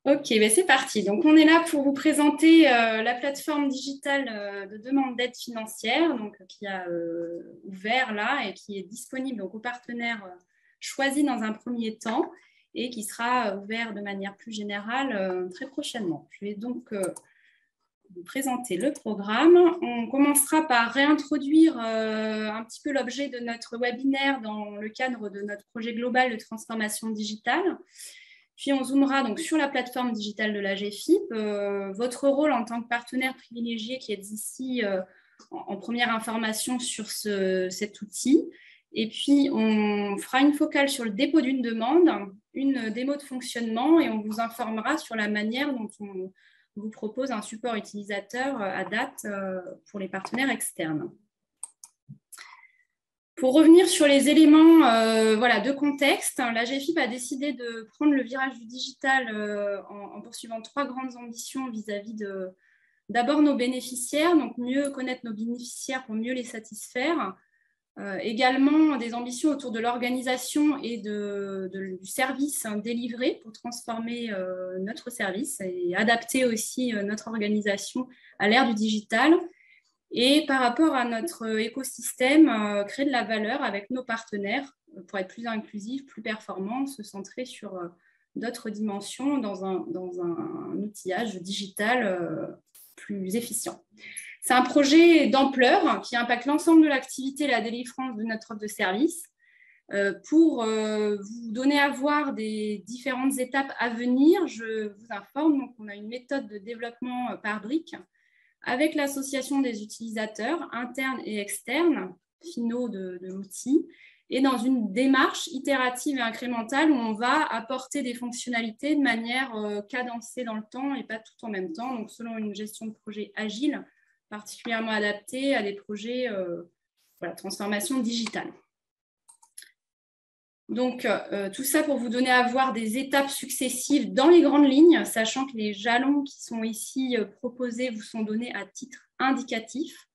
Ok, ben c'est parti. Donc, on est là pour vous présenter la plateforme digitale de demande d'aide financière qui a ouvert là et qui est disponible donc, aux partenaires choisis dans un premier temps et qui sera ouvert de manière plus générale très prochainement. Je vais donc vous présenter le programme. On commencera par réintroduire un petit peu l'objet de notre webinaire dans le cadre de notre projet global de transformation digitale. Puis on zoomera donc sur la plateforme digitale de la GFIP, votre rôle en tant que partenaire privilégié qui est ici en première information sur cet outil. Et puis on fera une focale sur le dépôt d'une demande, une démo de fonctionnement et on vous informera sur la manière dont on vous propose un support utilisateur à date pour les partenaires externes. Pour revenir sur les éléments de contexte, la GFIP a décidé de prendre le virage du digital en poursuivant trois grandes ambitions vis-à-vis d'abord nos bénéficiaires, donc mieux connaître nos bénéficiaires pour mieux les satisfaire. Également des ambitions autour de l'organisation et du service délivré pour transformer notre service et adapter aussi notre organisation à l'ère du digital. Et par rapport à notre écosystème, créer de la valeur avec nos partenaires pour être plus inclusif, plus performant, se centrer sur d'autres dimensions dans un outillage digital plus efficient. C'est un projet d'ampleur qui impacte l'ensemble de l'activité et la délivrance de notre offre de service. Pour vous donner à voir des différentes étapes à venir, je vous informe qu'on a une méthode de développement par briques avec l'association des utilisateurs internes et externes finaux de l'outil et dans une démarche itérative et incrémentale où on va apporter des fonctionnalités de manière cadencée dans le temps et pas tout en même temps, donc selon une gestion de projet agile particulièrement adaptée à des projets transformation digitale. Donc, tout ça pour vous donner à voir des étapes successives dans les grandes lignes, sachant que les jalons qui sont ici proposés vous sont donnés à titre indicatif.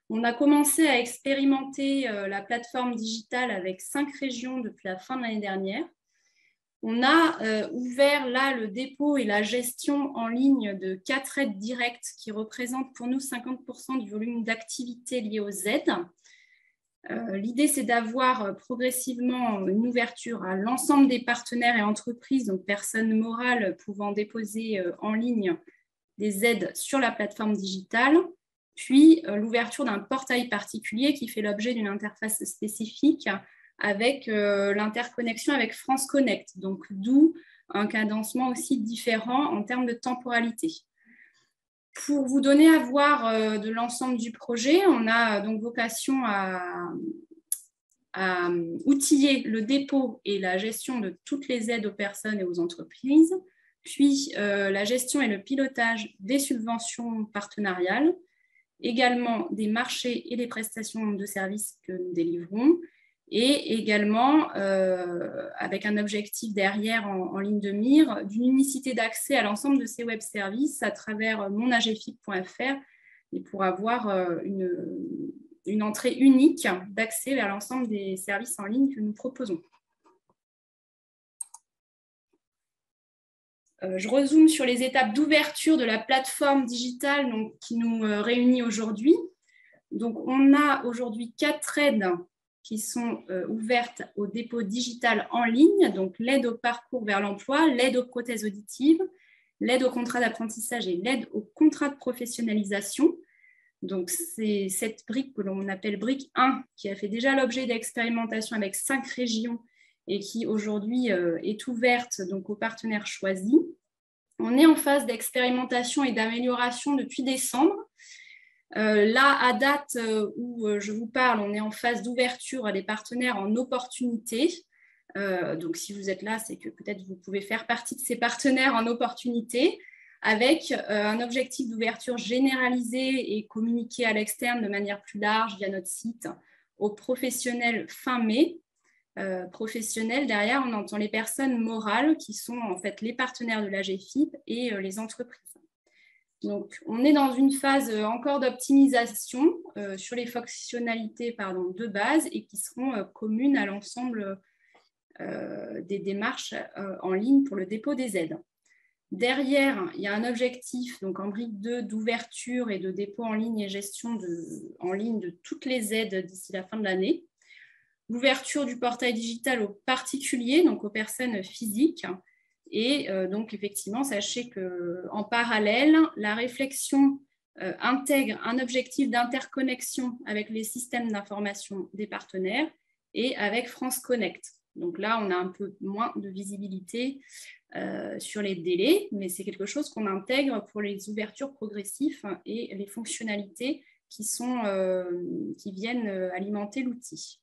On a commencé à expérimenter la plateforme digitale avec 5 régions depuis la fin de l'année dernière. On a ouvert là le dépôt et la gestion en ligne de 4 aides directes qui représentent pour nous 50% du volume d'activité lié aux aides. L'idée, c'est d'avoir progressivement une ouverture à l'ensemble des partenaires et entreprises, donc personnes morales pouvant déposer en ligne des aides sur la plateforme digitale, puis l'ouverture d'un portail particulier qui fait l'objet d'une interface spécifique avec l'interconnexion avec France Connect, donc d'où un cadencement aussi différent en termes de temporalité. Pour vous donner à voir de l'ensemble du projet, on a donc vocation à outiller le dépôt et la gestion de toutes les aides aux personnes et aux entreprises, puis la gestion et le pilotage des subventions partenariales, également des marchés et des prestations de services que nous délivrons, et également, avec un objectif derrière en ligne de mire, d'une unicité d'accès à l'ensemble de ces web services à travers monagefip.fr et pour avoir une entrée unique d'accès vers l'ensemble des services en ligne que nous proposons. Je rezoome sur les étapes d'ouverture de la plateforme digitale qui nous réunit aujourd'hui. Donc, on a aujourd'hui 4 aides qui sont ouvertes au dépôt digital en ligne, donc l'aide au parcours vers l'emploi, l'aide aux prothèses auditives, l'aide au contrat d'apprentissage et l'aide au contrat de professionnalisation. Donc, c'est cette brique que l'on appelle brique 1 qui a fait déjà l'objet d'expérimentation avec 5 régions et qui aujourd'hui est ouverte donc, aux partenaires choisis. On est en phase d'expérimentation et d'amélioration depuis décembre. Là, à date où je vous parle, on est en phase d'ouverture à des partenaires en opportunité. Donc, si vous êtes là, c'est que peut-être vous pouvez faire partie de ces partenaires en opportunité avec un objectif d'ouverture généralisé et communiqué à l'externe de manière plus large via notre site aux professionnels fin mai. Professionnels, derrière, on entend les personnes morales qui sont en fait les partenaires de la GFIP et les entreprises. Donc, on est dans une phase encore d'optimisation sur les fonctionnalités de base et qui seront communes à l'ensemble des démarches en ligne pour le dépôt des aides. Derrière, il y a un objectif, donc en brique 2, d'ouverture et de dépôt en ligne et gestion en ligne de toutes les aides d'ici la fin de l'année. L'ouverture du portail digital aux particuliers, donc aux personnes physiques. Et donc, effectivement, sachez qu'en parallèle, la réflexion intègre un objectif d'interconnexion avec les systèmes d'information des partenaires et avec France Connect. Donc là, on a un peu moins de visibilité sur les délais, mais c'est quelque chose qu'on intègre pour les ouvertures progressives et les fonctionnalités qui viennent alimenter l'outil.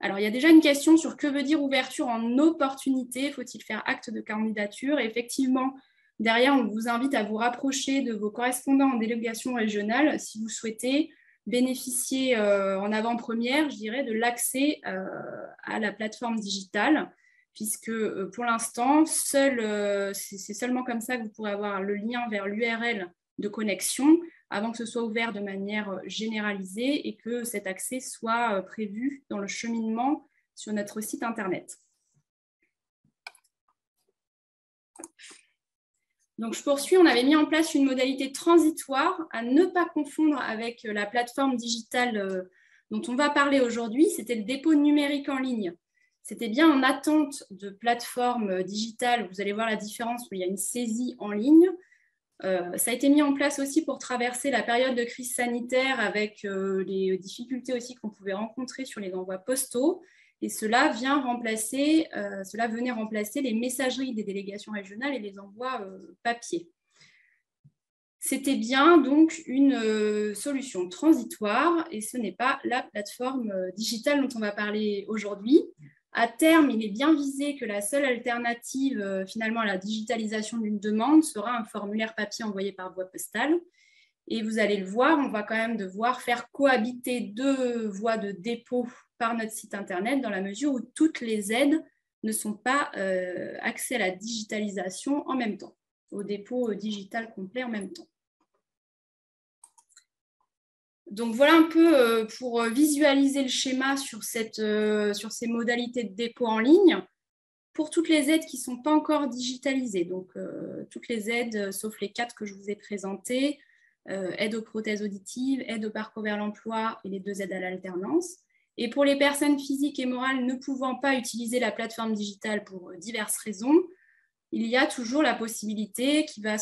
Alors, il y a déjà une question sur que veut dire ouverture en opportunité. Faut-il faire acte de candidature? Et effectivement, derrière, on vous invite à vous rapprocher de vos correspondants en délégation régionale si vous souhaitez bénéficier en avant-première, je dirais, de l'accès à la plateforme digitale, puisque pour l'instant, c'est seulement comme ça que vous pourrez avoir le lien vers l'URL de connexion avant que ce soit ouvert de manière généralisée et que cet accès soit prévu dans le cheminement sur notre site Internet. Donc, je poursuis. On avait mis en place une modalité transitoire à ne pas confondre avec la plateforme digitale dont on va parler aujourd'hui. C'était le dépôt numérique en ligne. C'était bien en attente de plateforme digitale. Vous allez voir la différence où il y a une saisie en ligne. Ça a été mis en place aussi pour traverser la période de crise sanitaire avec les difficultés aussi qu'on pouvait rencontrer sur les envois postaux. Et cela venait remplacer les messageries des délégations régionales et les envois papier. C'était bien donc une solution transitoire et ce n'est pas la plateforme digitale dont on va parler aujourd'hui. À terme, il est bien visé que la seule alternative finalement à la digitalisation d'une demande sera un formulaire papier envoyé par voie postale. Et vous allez le voir, on va quand même devoir faire cohabiter 2 voies de dépôt par notre site Internet dans la mesure où toutes les aides ne sont pas accès à la digitalisation en même temps, au dépôt digital complet en même temps. Donc voilà un peu pour visualiser le schéma sur ces modalités de dépôt en ligne. Pour toutes les aides qui ne sont pas encore digitalisées, donc toutes les aides sauf les 4 que je vous ai présentées, aide aux prothèses auditives, aide au parcours vers l'emploi et les 2 aides à l'alternance. Et pour les personnes physiques et morales ne pouvant pas utiliser la plateforme digitale pour diverses raisons, il y a toujours la possibilité qui va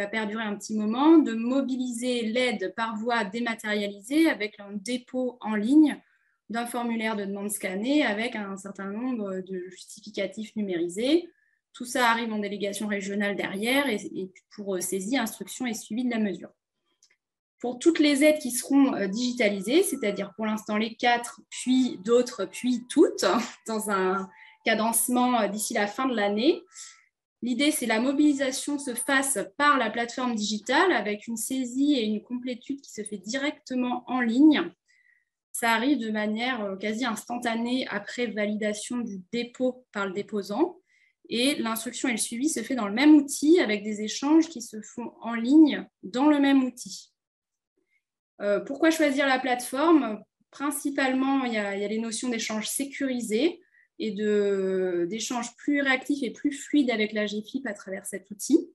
perdurer un petit moment de mobiliser l'aide par voie dématérialisée avec un dépôt en ligne d'un formulaire de demande scanné avec un certain nombre de justificatifs numérisés. Tout ça arrive en délégation régionale derrière et pour saisie, instruction et suivi de la mesure. Pour toutes les aides qui seront digitalisées, c'est-à-dire pour l'instant les 4, puis d'autres, puis toutes, dans un cadencement d'ici la fin de l'année, l'idée, c'est que la mobilisation se fasse par la plateforme digitale avec une saisie et une complétude qui se fait directement en ligne. Ça arrive de manière quasi instantanée après validation du dépôt par le déposant. Et l'instruction et le suivi se fait dans le même outil avec des échanges qui se font en ligne dans le même outil. Pourquoi choisir la plateforme? Principalement, il y a les notions d'échange sécurisé et d'échanges plus réactifs et plus fluides avec la GFIP à travers cet outil.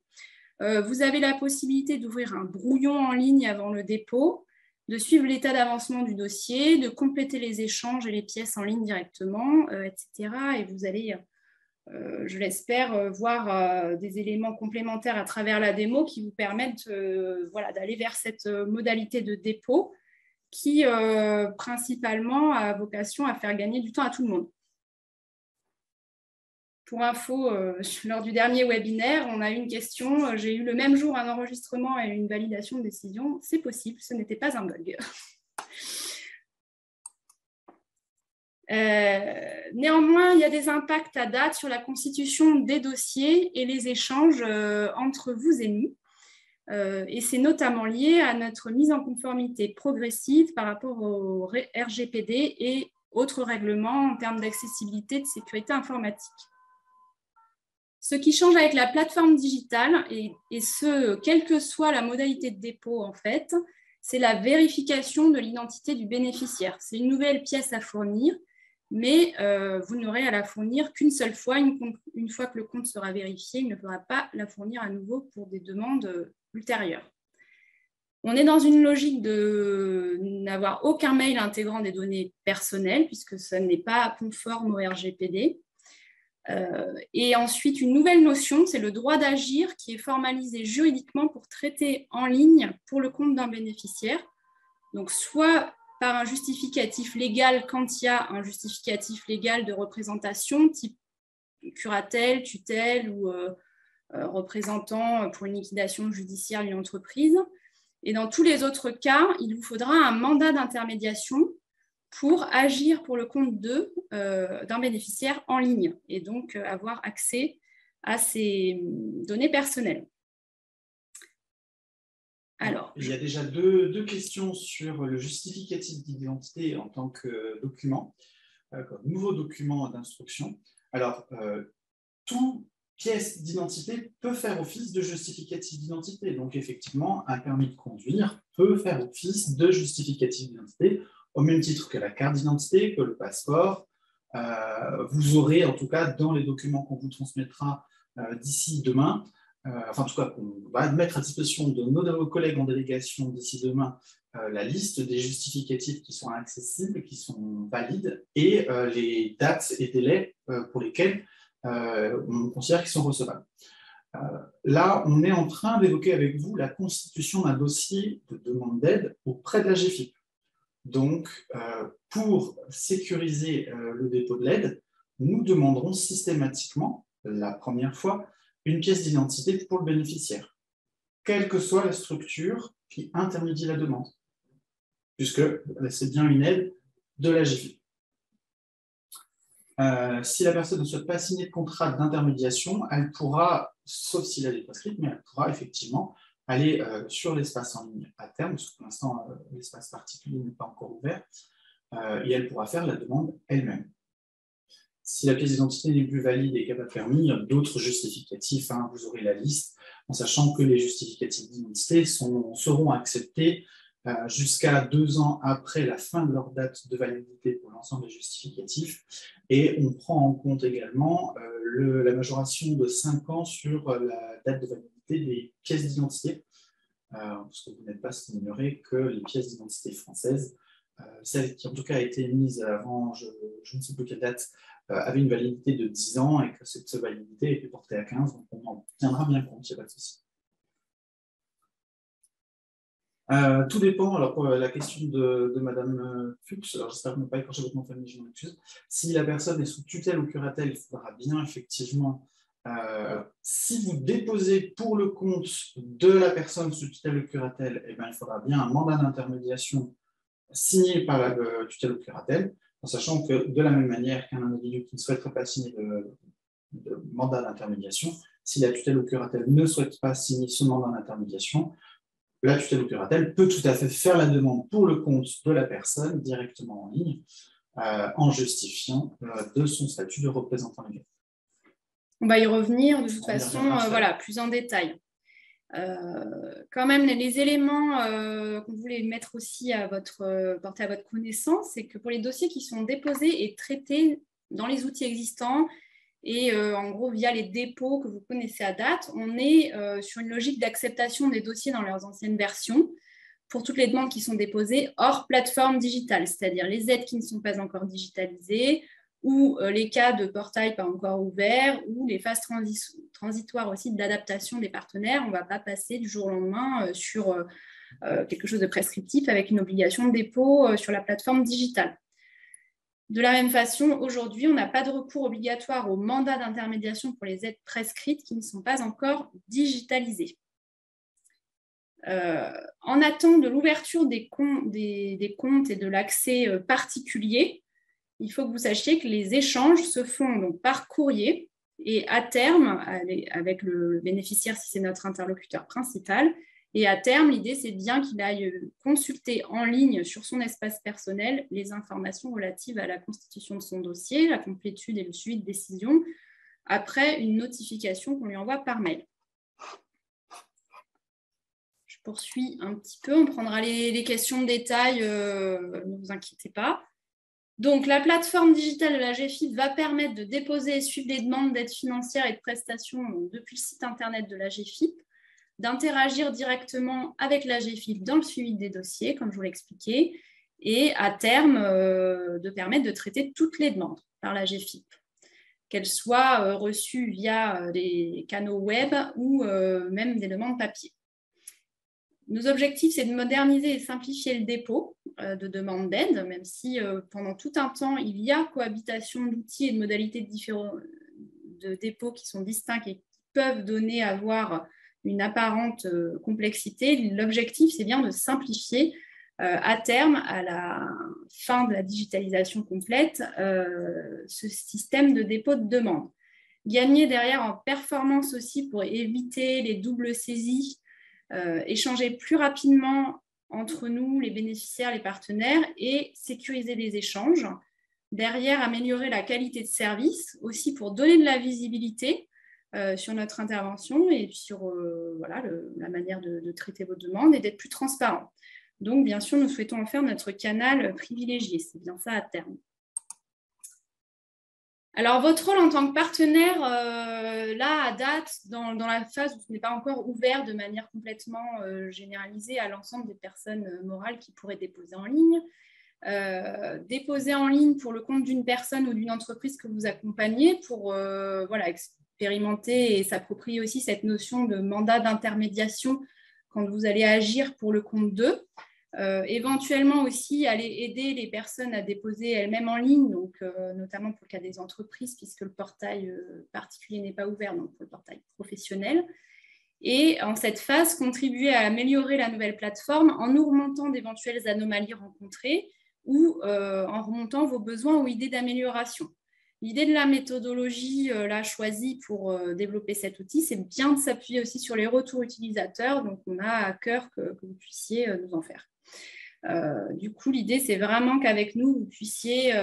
Vous avez la possibilité d'ouvrir un brouillon en ligne avant le dépôt, de suivre l'état d'avancement du dossier, de compléter les échanges et les pièces en ligne directement, etc. Et vous allez, je l'espère, voir des éléments complémentaires à travers la démo qui vous permettent d'aller vers cette modalité de dépôt qui, principalement, a vocation à faire gagner du temps à tout le monde. Pour info, lors du dernier webinaire, on a eu une question. J'ai eu le même jour un enregistrement et une validation de décision. C'est possible, ce n'était pas un bug. Néanmoins, il y a des impacts à date sur la constitution des dossiers et les échanges entre vous et nous. Et c'est notamment lié à notre mise en conformité progressive par rapport au RGPD et autres règlements en termes d'accessibilité et de sécurité informatique. Ce qui change avec la plateforme digitale, et ce, quelle que soit la modalité de dépôt en fait, c'est la vérification de l'identité du bénéficiaire. C'est une nouvelle pièce à fournir mais vous n'aurez à la fournir qu'une seule fois. Une fois que le compte sera vérifié, il ne faudra pas la fournir à nouveau pour des demandes ultérieures. On est dans une logique de n'avoir aucun mail intégrant des données personnelles, puisque ça n'est pas conforme au RGPD. Et ensuite, une nouvelle notion, c'est le droit d'agir qui est formalisé juridiquement pour traiter en ligne pour le compte d'un bénéficiaire. Donc, soit par un justificatif légal quand il y a un justificatif légal de représentation, type curatelle, tutelle ou représentant pour une liquidation judiciaire d'une entreprise. Et dans tous les autres cas, il vous faudra un mandat d'intermédiation pour agir pour le compte d'un bénéficiaire en ligne et donc avoir accès à ces données personnelles. Alors, il y a déjà deux questions sur le justificatif d'identité en tant que document, comme nouveau document d'instruction. Alors, toute pièce d'identité peut faire office de justificatif d'identité. Donc, effectivement, un permis de conduire peut faire office de justificatif d'identité, au même titre que la carte d'identité, que le passeport. Vous aurez, en tout cas, dans les documents qu'on vous transmettra d'ici demain, enfin, en tout cas, on va mettre à disposition de nos collègues en délégation d'ici demain la liste des justificatifs qui sont accessibles, qui sont valides, et les dates et délais pour lesquels on considère qu'ils sont recevables. Là, on est en train d'évoquer avec vous la constitution d'un dossier de demande d'aide auprès de la GFIP. Donc, pour sécuriser le dépôt de l'aide, nous demanderons systématiquement, la première fois, une pièce d'identité pour le bénéficiaire, quelle que soit la structure qui intermédie la demande, puisque c'est bien une aide de la GFIP. Si la personne ne souhaite pas signer de contrat d'intermédiation, elle pourra, sauf si elle est prescrite, mais elle pourra effectivement aller sur l'espace en ligne à terme, parce que pour l'instant, l'espace particulier n'est pas encore ouvert, et elle pourra faire la demande elle-même. Si la pièce d'identité n'est plus valide et qu'il n'y a pas de permis, d'autres justificatifs, vous aurez la liste, en sachant que les justificatifs d'identité seront acceptés jusqu'à 2 ans après la fin de leur date de validité pour l'ensemble des justificatifs. Et on prend en compte également la majoration de 5 ans sur la date de validité des pièces d'identité, parce que vous n'êtes pas sans ignorer que les pièces d'identité françaises, celle qui en tout cas a été mise avant, je ne sais plus quelle date, avait une validité de 10 ans et que cette validité était portée à 15, donc on en tiendra bien compte, il n'y a pas de souci. Tout dépend, alors pour la question de Madame Fuchs, alors j'espère ne pas écorcher votre nom de famille, je m'en excuse. Si la personne est sous tutelle ou curatelle, il faudra bien effectivement, si vous déposez pour le compte de la personne sous tutelle ou curatelle, eh bien, il faudra bien un mandat d'intermédiation signé par la tutelle ou curatelle, en sachant que de la même manière qu'un individu qui ne souhaiterait pas signer de mandat d'intermédiation, si la tutelle ou curatelle ne souhaite pas signer ce mandat d'intermédiation, la tutelle ou curatelle peut tout à fait faire la demande pour le compte de la personne directement en ligne, en justifiant de son statut de représentant légal. On va y revenir de toute façon, voilà, plus en détail. Quand même, les éléments qu'on voulait mettre aussi porter à votre connaissance, c'est que pour les dossiers qui sont déposés et traités dans les outils existants et en gros via les dépôts que vous connaissez à date, on est sur une logique d'acceptation des dossiers dans leurs anciennes versions pour toutes les demandes qui sont déposées hors plateforme digitale, c'est-à-dire les aides qui ne sont pas encore digitalisées, ou les cas de portail pas encore ouverts, ou les phases transitoires aussi d'adaptation des partenaires. On ne va pas passer du jour au lendemain sur quelque chose de prescriptif avec une obligation de dépôt sur la plateforme digitale. De la même façon, aujourd'hui, on n'a pas de recours obligatoire au mandat d'intermédiation pour les aides prescrites qui ne sont pas encore digitalisées. En attente de l'ouverture des comptes et de l'accès particulier, il faut que vous sachiez que les échanges se font donc par courrier et à terme, avec le bénéficiaire si c'est notre interlocuteur principal, et à terme, l'idée c'est bien qu'il aille consulter en ligne sur son espace personnel les informations relatives à la constitution de son dossier, la complétude et le suivi de décision, après une notification qu'on lui envoie par mail. Je poursuis un petit peu, on prendra les questions de détail, ne vous inquiétez pas. Donc, la plateforme digitale de la GEFIP va permettre de déposer et suivre les demandes d'aide financière et de prestations depuis le site internet de la GEFIP, d'interagir directement avec la GEFIP dans le suivi des dossiers, comme je vous l'ai expliqué, et à terme, de permettre de traiter toutes les demandes par la GEFIP, qu'elles soient reçues via les canaux web ou même des demandes papier. Nos objectifs, c'est de moderniser et simplifier le dépôt de demandes d'aide, même si pendant tout un temps, il y a cohabitation d'outils et de modalités de dépôt qui sont distincts et qui peuvent donner à voir une apparente complexité. L'objectif, c'est bien de simplifier à terme, à la fin de la digitalisation complète, ce système de dépôt de demande. Gagner derrière en performance aussi pour éviter les doubles saisies, échanger plus rapidement entre nous, les bénéficiaires, les partenaires, et sécuriser les échanges. Derrière, améliorer la qualité de service, aussi pour donner de la visibilité sur notre intervention et sur voilà, la manière de traiter vos demandes et d'être plus transparent. Donc, bien sûr, nous souhaitons en faire notre canal privilégié. C'est bien ça à terme. Alors, votre rôle en tant que partenaire, là, à date, dans la phase où ce n'est pas encore ouvert de manière complètement généralisée à l'ensemble des personnes morales qui pourraient déposer en ligne, déposer en ligne pour le compte d'une personne ou d'une entreprise que vous accompagnez pour voilà, expérimenter et s'approprier aussi cette notion de mandat d'intermédiation quand vous allez agir pour le compte d'eux. Éventuellement aussi aller aider les personnes à déposer elles-mêmes en ligne, donc, notamment pour le cas des entreprises, puisque le portail particulier n'est pas ouvert, donc pour le portail professionnel. Et en cette phase, contribuer à améliorer la nouvelle plateforme en nous remontant d'éventuelles anomalies rencontrées ou en remontant vos besoins ou idées d'amélioration. L'idée de la méthodologie là, choisie pour développer cet outil, c'est bien de s'appuyer aussi sur les retours utilisateurs, donc on a à cœur que vous puissiez nous en faire. Du coup, l'idée, c'est vraiment qu'avec nous, vous puissiez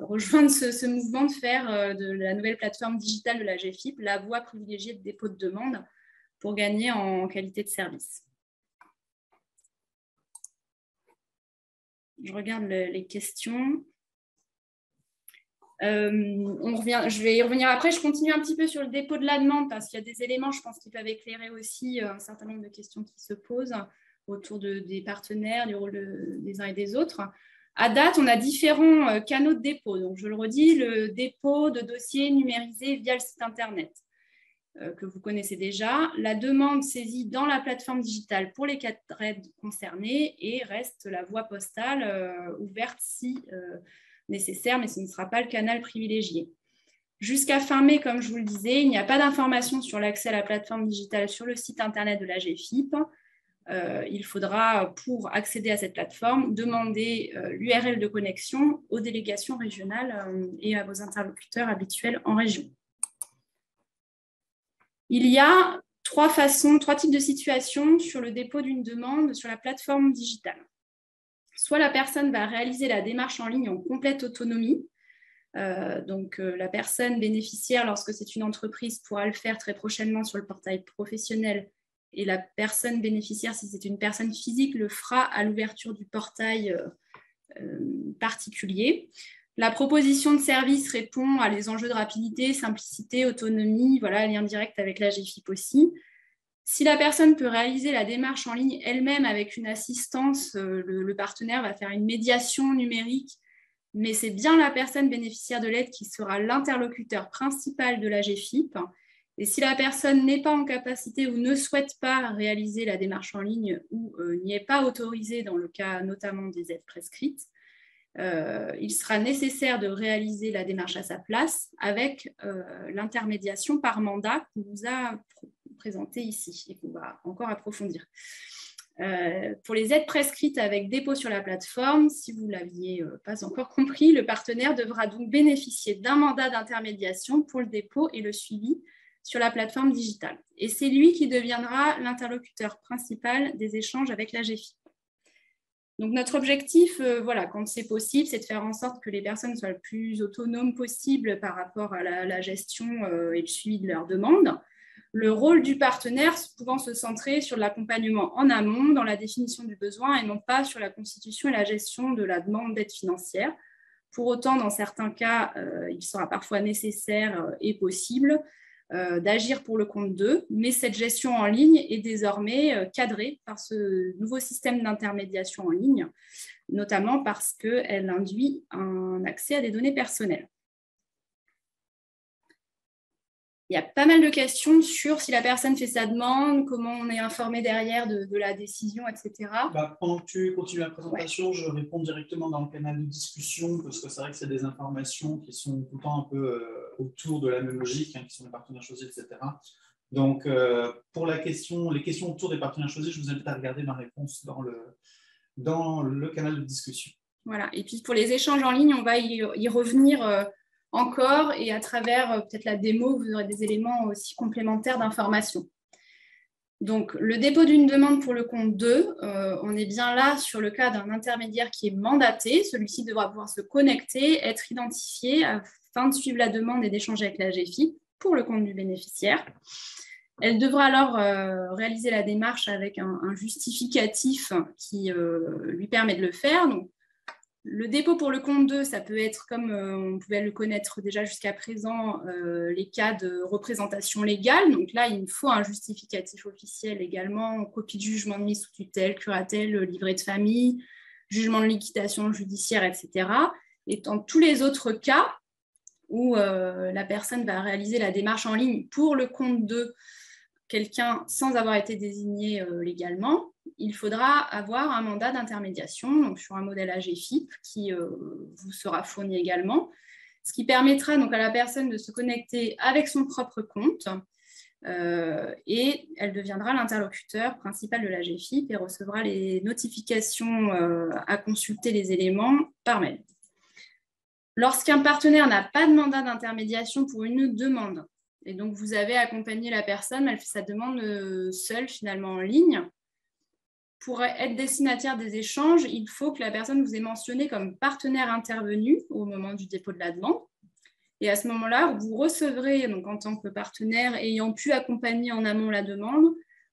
rejoindre ce mouvement de faire de la nouvelle plateforme digitale de la GEFIP la voie privilégiée de dépôt de demande pour gagner en qualité de service. Je regarde les questions. Je vais y revenir après. Je continue un petit peu sur le dépôt de la demande parce qu'il y a des éléments, je pense, qui peuvent éclairer aussi un certain nombre de questions qui se posent autour des partenaires, du rôle des uns et des autres. À date, on a différents canaux de dépôt. Donc, je le redis, le dépôt de dossiers numérisés via le site Internet que vous connaissez déjà. La demande saisie dans la plateforme digitale pour les 4 aides concernées et reste la voie postale ouverte si nécessaire, mais ce ne sera pas le canal privilégié. Jusqu'à fin mai, comme je vous le disais, il n'y a pas d'informations sur l'accès à la plateforme digitale sur le site Internet de la GEFIP. Il faudra, pour accéder à cette plateforme, demander l'URL de connexion aux délégations régionales et à vos interlocuteurs habituels en région. Il y a 3 types de situations sur le dépôt d'une demande sur la plateforme digitale. Soit la personne va réaliser la démarche en ligne en complète autonomie. Donc, la personne bénéficiaire, lorsque c'est une entreprise, pourra le faire très prochainement sur le portail professionnel. Et la personne bénéficiaire, si c'est une personne physique, le fera à l'ouverture du portail particulier. La proposition de service répond à les enjeux de rapidité, simplicité, autonomie, voilà, lien direct avec la GEFIP aussi. Si la personne peut réaliser la démarche en ligne elle-même avec une assistance, le partenaire va faire une médiation numérique, mais c'est bien la personne bénéficiaire de l'aide qui sera l'interlocuteur principal de la GEFIP. Et si la personne n'est pas en capacité ou ne souhaite pas réaliser la démarche en ligne ou n'y est pas autorisée dans le cas notamment des aides prescrites, il sera nécessaire de réaliser la démarche à sa place avec l'intermédiation par mandat qu'on vous a présenté ici et qu'on va encore approfondir. Pour les aides prescrites avec dépôt sur la plateforme, si vous ne l'aviez pas encore compris, le partenaire devra donc bénéficier d'un mandat d'intermédiation pour le dépôt et le suivi sur la plateforme digitale. Et c'est lui qui deviendra l'interlocuteur principal des échanges avec la GEFIP. Donc, notre objectif, voilà, quand c'est possible, c'est de faire en sorte que les personnes soient le plus autonomes possible par rapport à la gestion et le suivi de leurs demandes. Le rôle du partenaire pouvant se centrer sur l'accompagnement en amont, dans la définition du besoin, et non pas sur la constitution et la gestion de la demande d'aide financière. Pour autant, dans certains cas, il sera parfois nécessaire et possible d'agir pour le compte d'eux, mais cette gestion en ligne est désormais cadrée par ce nouveau système d'intermédiation en ligne, notamment parce qu'elle induit un accès à des données personnelles. Il y a pas mal de questions sur si la personne fait sa demande, comment on est informé derrière de la décision, etc. Pendant que tu continues la présentation, je réponds directement dans le canal de discussion, parce que c'est vrai que c'est des informations qui sont tout le temps un peu autour de la même logique, hein, qui sont les partenaires choisis, etc. Donc, pour les questions autour des partenaires choisis, je vous invite à regarder ma réponse dans le canal de discussion. Voilà. Et puis, pour les échanges en ligne, on va y revenir encore, et à travers peut-être la démo, vous aurez des éléments aussi complémentaires d'information. Donc, le dépôt d'une demande pour le compte 2, on est bien là sur le cas d'un intermédiaire qui est mandaté. Celui-ci devra pouvoir se connecter, être identifié afin de suivre la demande et d'échanger avec la GFIP pour le compte du bénéficiaire. Elle devra alors réaliser la démarche avec un justificatif qui lui permet de le faire. Donc, le dépôt pour le compte 2, ça peut être, comme on pouvait le connaître déjà jusqu'à présent, les cas de représentation légale. Donc là, il me faut un justificatif officiel également, copie de jugement de mise sous tutelle, curatelle, livret de famille, jugement de liquidation judiciaire, etc. Et dans tous les autres cas où la personne va réaliser la démarche en ligne pour le compte de quelqu'un sans avoir été désigné légalement, il faudra avoir un mandat d'intermédiation, donc sur un modèle AGFIP qui vous sera fourni également, ce qui permettra donc à la personne de se connecter avec son propre compte et elle deviendra l'interlocuteur principal de l'AGFIP et recevra les notifications à consulter les éléments par mail. Lorsqu'un partenaire n'a pas de mandat d'intermédiation pour une demande, et donc vous avez accompagné la personne, elle fait sa demande seule finalement en ligne, pour être destinataire des échanges, il faut que la personne vous ait mentionné comme partenaire intervenu au moment du dépôt de la demande. Et à ce moment-là, vous recevrez, donc en tant que partenaire ayant pu accompagner en amont la demande,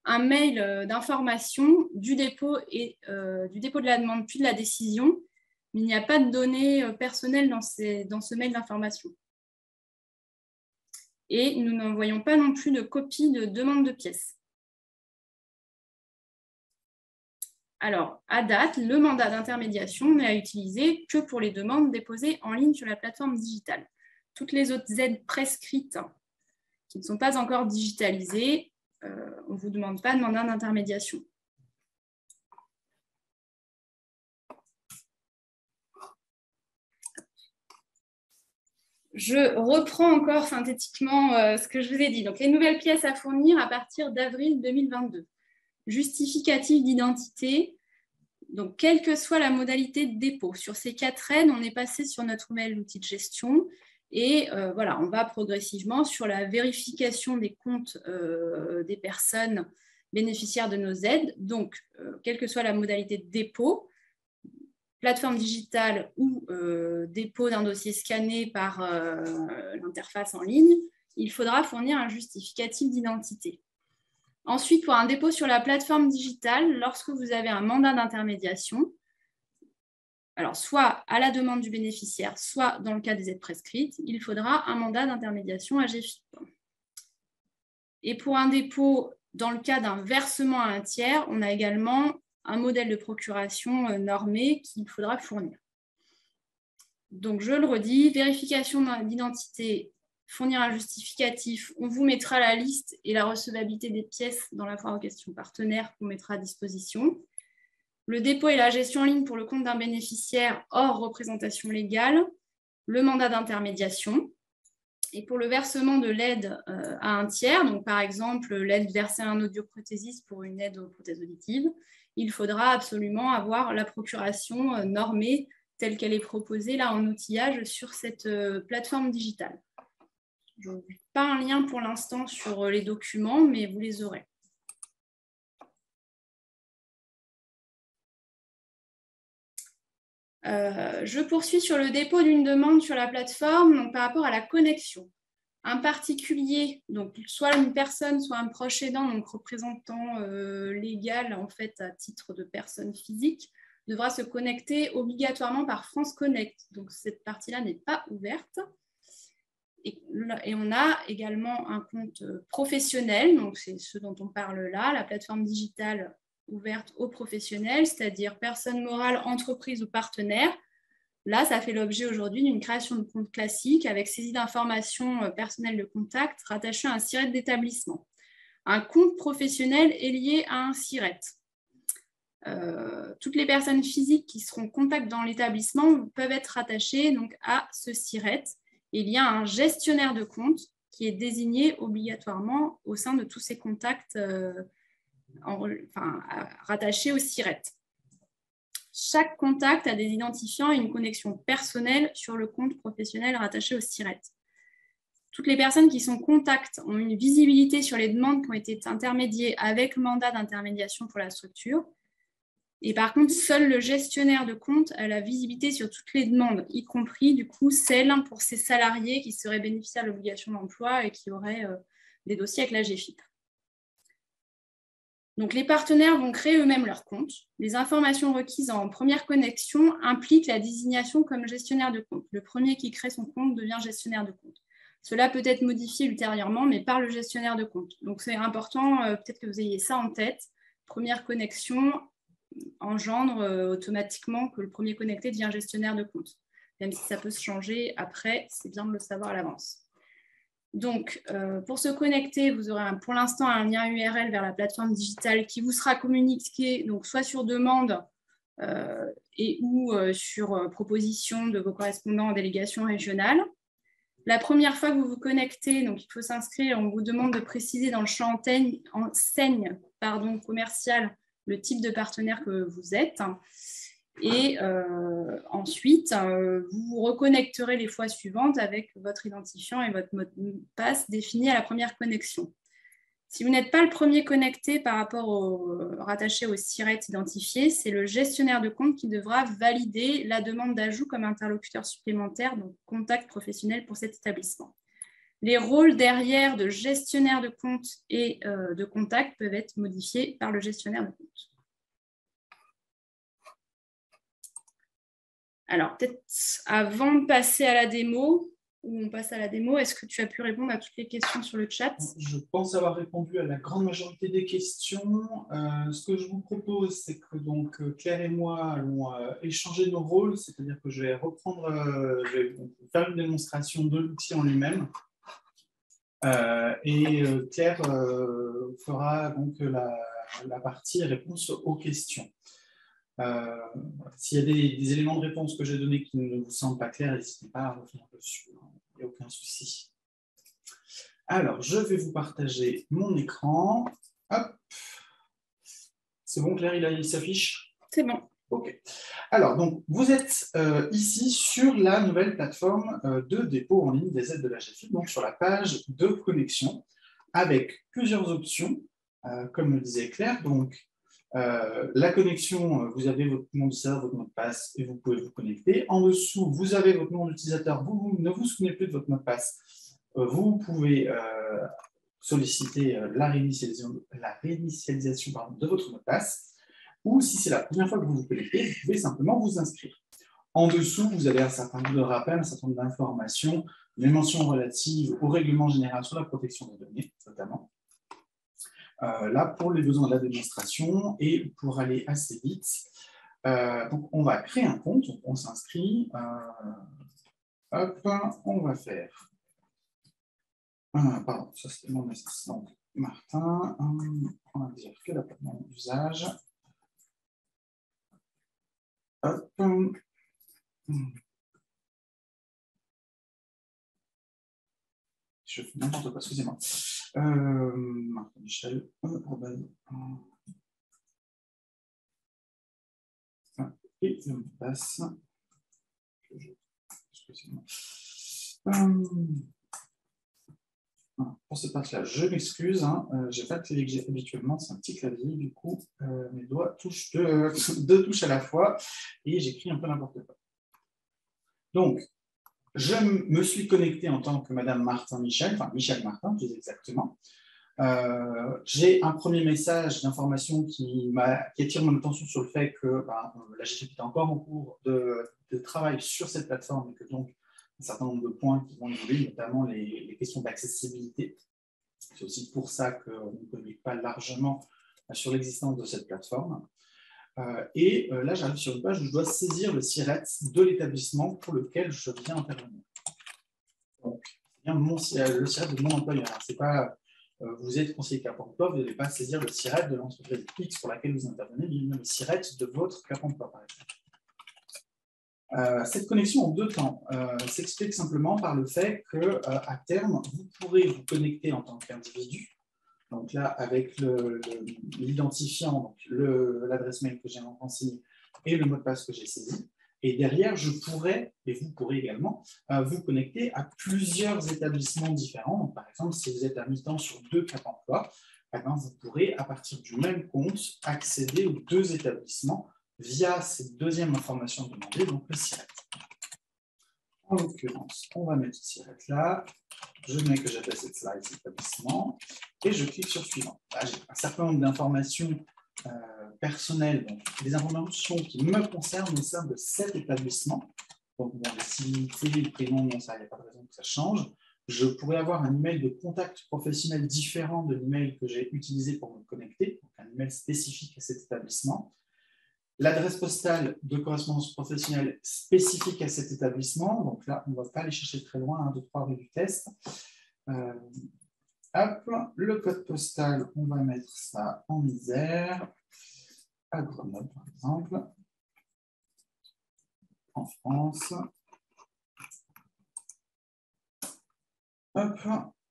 un mail d'information du dépôt de la demande puis de la décision. Mais il n'y a pas de données personnelles dans ce mail d'information. Et nous n'envoyons pas non plus de copie de demande de pièces. Alors, à date, le mandat d'intermédiation n'est à utiliser que pour les demandes déposées en ligne sur la plateforme digitale. Toutes les autres aides prescrites qui ne sont pas encore digitalisées, on ne vous demande pas de mandat d'intermédiation. Je reprends encore synthétiquement ce que je vous ai dit. Donc, les nouvelles pièces à fournir à partir d'avril 2022. Justificatif d'identité, donc quelle que soit la modalité de dépôt. Sur ces 4 aides, on est passé sur notre nouvel outil de gestion et voilà, on va progressivement sur la vérification des comptes des personnes bénéficiaires de nos aides. Donc, quelle que soit la modalité de dépôt, plateforme digitale ou dépôt d'un dossier scanné par l'interface en ligne, il faudra fournir un justificatif d'identité. Ensuite, pour un dépôt sur la plateforme digitale, lorsque vous avez un mandat d'intermédiation, alors soit à la demande du bénéficiaire, soit dans le cas des aides prescrites, il faudra un mandat d'intermédiation AGFIP. Et pour un dépôt dans le cas d'un versement à un tiers, on a également un modèle de procuration normé qu'il faudra fournir. Donc, je le redis, vérification d'identité, fournir un justificatif, on vous mettra la liste et la recevabilité des pièces dans la foire aux questions partenaires qu'on mettra à disposition. Le dépôt et la gestion en ligne pour le compte d'un bénéficiaire hors représentation légale, le mandat d'intermédiation. Et pour le versement de l'aide à un tiers, donc par exemple l'aide versée à un audioprothésiste pour une aide aux prothèses auditives, il faudra absolument avoir la procuration normée telle qu'elle est proposée là en outillage sur cette plateforme digitale. Je n'ai pas un lien pour l'instant sur les documents, mais vous les aurez. Je poursuis sur le dépôt d'une demande sur la plateforme donc par rapport à la connexion. Un particulier, donc soit une personne, soit un proche aidant, donc représentant légal en fait à titre de personne physique, devra se connecter obligatoirement par France Connect. Donc, cette partie-là n'est pas ouverte. Et on a également un compte professionnel, donc c'est ce dont on parle là, la plateforme digitale ouverte aux professionnels, c'est-à-dire personnes morales, entreprises ou partenaires. Là, ça fait l'objet aujourd'hui d'une création de compte classique avec saisie d'informations personnelles de contact rattachées à un SIRET d'établissement. Un compte professionnel est lié à un SIRET. Toutes les personnes physiques qui seront contact dans l'établissement peuvent être rattachées donc, à ce SIRET. Il y a un gestionnaire de compte qui est désigné obligatoirement au sein de tous ces contacts rattachés au SIRET. Chaque contact a des identifiants et une connexion personnelle sur le compte professionnel rattaché au SIRET. Toutes les personnes qui sont contacts ont une visibilité sur les demandes qui ont été intermédiées avec mandat d'intermédiation pour la structure. Et par contre, seul le gestionnaire de compte a la visibilité sur toutes les demandes, y compris du coup celles pour ses salariés qui seraient bénéficiaires de l'obligation d'emploi et qui auraient des dossiers avec la GFIP. Donc les partenaires vont créer eux-mêmes leur compte. Les informations requises en première connexion impliquent la désignation comme gestionnaire de compte. Le premier qui crée son compte devient gestionnaire de compte. Cela peut être modifié ultérieurement, mais par le gestionnaire de compte. Donc c'est important, peut-être que vous ayez ça en tête. Première connexion engendre automatiquement que le premier connecté devient gestionnaire de compte. Même si ça peut se changer après, c'est bien de le savoir à l'avance. Donc, pour se connecter, vous aurez pour l'instant un lien URL vers la plateforme digitale qui vous sera communiqué donc, soit sur demande et ou sur proposition de vos correspondants en délégation régionale. La première fois que vous vous connectez, donc il faut s'inscrire, on vous demande de préciser dans le champ enseigne commerciale le type de partenaire que vous êtes. Et ensuite, vous vous reconnecterez les fois suivantes avec votre identifiant et votre mot de passe défini à la première connexion. Si vous n'êtes pas le premier connecté par rapport rattaché au SIRET identifié, c'est le gestionnaire de compte qui devra valider la demande d'ajout comme interlocuteur supplémentaire, donc contact professionnel pour cet établissement. Les rôles derrière de gestionnaire de compte et de contact peuvent être modifiés par le gestionnaire de compte. Alors, peut-être avant de passer à la démo, est-ce que tu as pu répondre à toutes les questions sur le chat? Je pense avoir répondu à la grande majorité des questions. Ce que je vous propose, c'est que donc, Claire et moi allons échanger nos rôles, c'est-à-dire que je vais faire une démonstration de l'outil en lui-même. Claire fera donc la partie réponse aux questions. S'il y a des éléments de réponse que j'ai donnés qui ne vous semblent pas clairs, n'hésitez pas à revenir dessus, il n'y a aucun souci. Alors, je vais vous partager mon écran. Hop. C'est bon, Claire, il s'affiche? C'est bon. OK. Alors, donc, vous êtes ici sur la nouvelle plateforme de dépôt en ligne des aides de la GFIP, donc sur la page de connexion, avec plusieurs options, comme le disait Claire. Donc, la connexion, vous avez votre nom de serveur, votre mot de passe et vous pouvez vous connecter. En dessous, vous avez votre nom d'utilisateur. Vous ne vous souvenez plus de votre mot de passe. Vous pouvez solliciter la réinitialisation de votre mot de passe. Ou si c'est la première fois que vous vous connectez, vous pouvez simplement vous inscrire. En dessous, vous avez un certain nombre de rappels, un certain nombre d'informations, les mentions relatives au règlement général sur la protection des données, notamment. Là, pour les besoins de la démonstration et pour aller assez vite, donc on va créer un compte, on s'inscrit. Hop, on va faire. Pardon, ça c'était mon assistant Martin. On va dire que la plateforme d'usage. Hop. Je fais n'importe quoi, excusez-moi. Martin Michel. Et je me passe. Excusez-moi. Pour cette partie-là, je m'excuse. Je n'ai pas le clavier que j'ai habituellement, c'est un petit clavier. Du coup, mes doigts touchent deux touches à la fois et j'écris un peu n'importe quoi. Donc, je me suis connecté en tant que Madame Martin Michel, enfin Michel Martin, plus exactement. J'ai un premier message d'information qui attire mon attention sur le fait que la GFIP est encore en cours de travail sur cette plateforme et que donc un certain nombre de points qui vont évoluer, notamment les questions d'accessibilité. C'est aussi pour ça qu'on ne communique pas largement sur l'existence de cette plateforme. Là, j'arrive sur une page où je dois saisir le SIRET de l'établissement pour lequel je viens intervenir. Donc, c'est bien le SIRET de mon employeur. C'est pas vous êtes conseiller Cap Emploi, vous ne devez pas saisir le SIRET de l'entreprise X pour laquelle vous intervenez, mais le SIRET de votre Cap Emploi, par exemple. Cette connexion en deux temps s'explique simplement par le fait qu'à terme, vous pourrez vous connecter en tant qu'individu. Donc là, avec l'identifiant, l'adresse mail que j'ai renseigné et le mot de passe que j'ai saisi. Et derrière, je pourrais, et vous pourrez également, vous connecter à plusieurs établissements différents. Donc, par exemple, si vous êtes à mi-temps sur 2 Cap Emploi, vous pourrez, à partir du même compte, accéder aux 2 établissements via cette deuxième information demandée, donc le SIRET. En l'occurrence, on va mettre ce SIRET là. Je mets que j'appelle cette slide établissement et je clique sur suivant. Là, j'ai un certain nombre d'informations personnelles, donc des informations qui me concernent au sein de cet établissement. Donc, bon, les civilités, les prénoms, non, ça, il n'y a pas de raison que ça change. Je pourrais avoir un email de contact professionnel différent de l'email que j'ai utilisé pour me connecter, donc un email spécifique à cet établissement. L'adresse postale de correspondance professionnelle spécifique à cet établissement. Donc là, on ne va pas aller chercher très loin, 1, 2, 3 rue du Test. Hop, le code postal, on va mettre ça en Isère, à Grenoble par exemple, en France. Hop,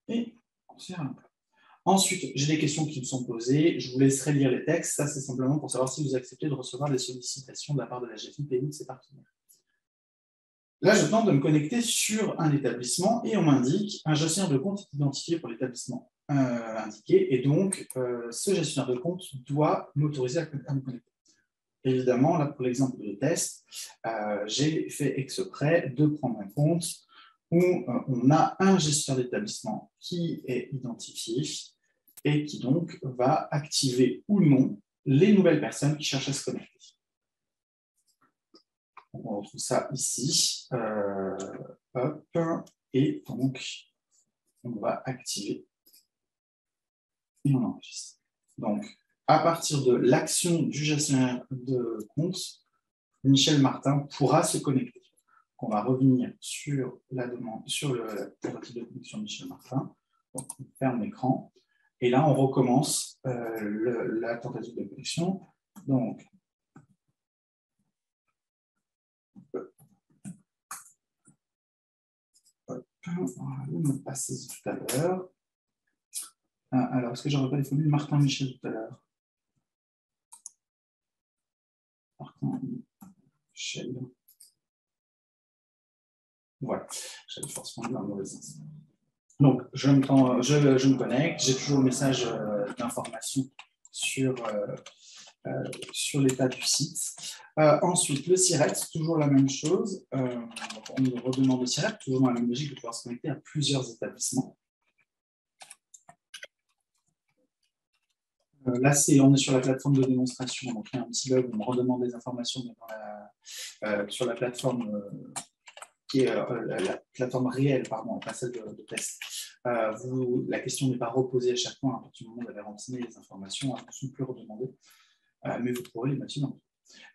et on serre un peu. Ensuite, j'ai des questions qui me sont posées. Je vous laisserai lire les textes. Ça, c'est simplement pour savoir si vous acceptez de recevoir des sollicitations de la part de la GFIP et de ses partenaires. Là, je tente de me connecter sur un établissement et on m'indique un gestionnaire de compte identifié pour l'établissement indiqué. Et donc, ce gestionnaire de compte doit m'autoriser à me connecter. Évidemment, là, pour l'exemple de test, j'ai fait exprès de prendre un compte où on a un gestionnaire d'établissement qui est identifié et qui donc va activer ou non les nouvelles personnes qui cherchent à se connecter. On retrouve ça ici. Hop, et donc, on va activer et on enregistre. Donc, à partir de l'action du gestionnaire de compte, Michel Martin pourra se connecter. On va revenir sur la demande, sur la tentative de connexion de Michel Martin. Donc, on ferme l'écran. Et là, on recommence la tentative de connexion. Donc, le mot de passe saisi tout à l'heure. Alors, est-ce que j'aurais pas les formules Martin Michel tout à l'heure? Martin Michel. Voilà, j'avais forcément eu un mauvais sens. Donc, je me connecte, j'ai toujours le message d'information sur l'état du site. Ensuite, le SIRET, toujours la même chose. On nous redemande le SIRET, toujours dans la même logique de pouvoir se connecter à plusieurs établissements. Là, on est sur la plateforme de démonstration. Donc, il y a un petit bug, on me redemande des informations sur la plateforme qui est la plateforme réelle, pardon, pas celle de test. La question n'est pas reposée à chaque fois, à partir du moment où vous avez renseigné les informations, elles ne sont plus redemandées, mais vous pourrez les mettre dans.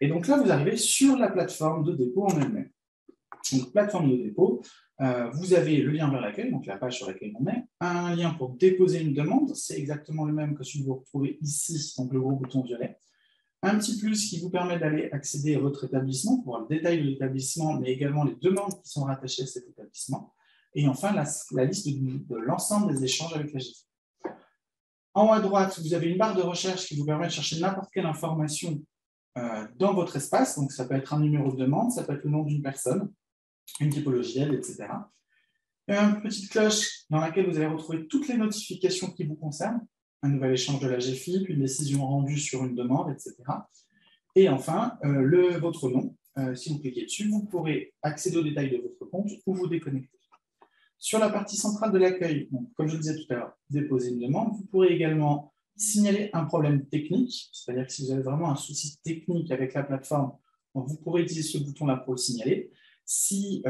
Et donc là, vous arrivez sur la plateforme de dépôt en elle-même. Donc, plateforme de dépôt, vous avez le lien vers laquelle, donc la page sur laquelle on est, un lien pour déposer une demande, c'est exactement le même que celui que vous retrouvez ici, donc le gros bouton violet. Un petit plus qui vous permet d'aller accéder à votre établissement, pour voir le détail de l'établissement, mais également les demandes qui sont rattachées à cet établissement. Et enfin, la liste de l'ensemble des échanges avec la GFIP. En haut à droite, vous avez une barre de recherche qui vous permet de chercher n'importe quelle information dans votre espace. Donc, ça peut être un numéro de demande, ça peut être le nom d'une personne, une typologie d'aide, etc. Et une petite cloche dans laquelle vous allez retrouver toutes les notifications qui vous concernent. Un nouvel échange de la GFIP, une décision rendue sur une demande, etc. Et enfin, votre nom. Si vous cliquez dessus, vous pourrez accéder aux détails de votre compte ou vous déconnecter. Sur la partie centrale de l'accueil, comme je le disais tout à l'heure, déposer une demande. Vous pourrez également signaler un problème technique, c'est-à-dire que si vous avez vraiment un souci technique avec la plateforme, vous pourrez utiliser ce bouton-là pour le signaler. Si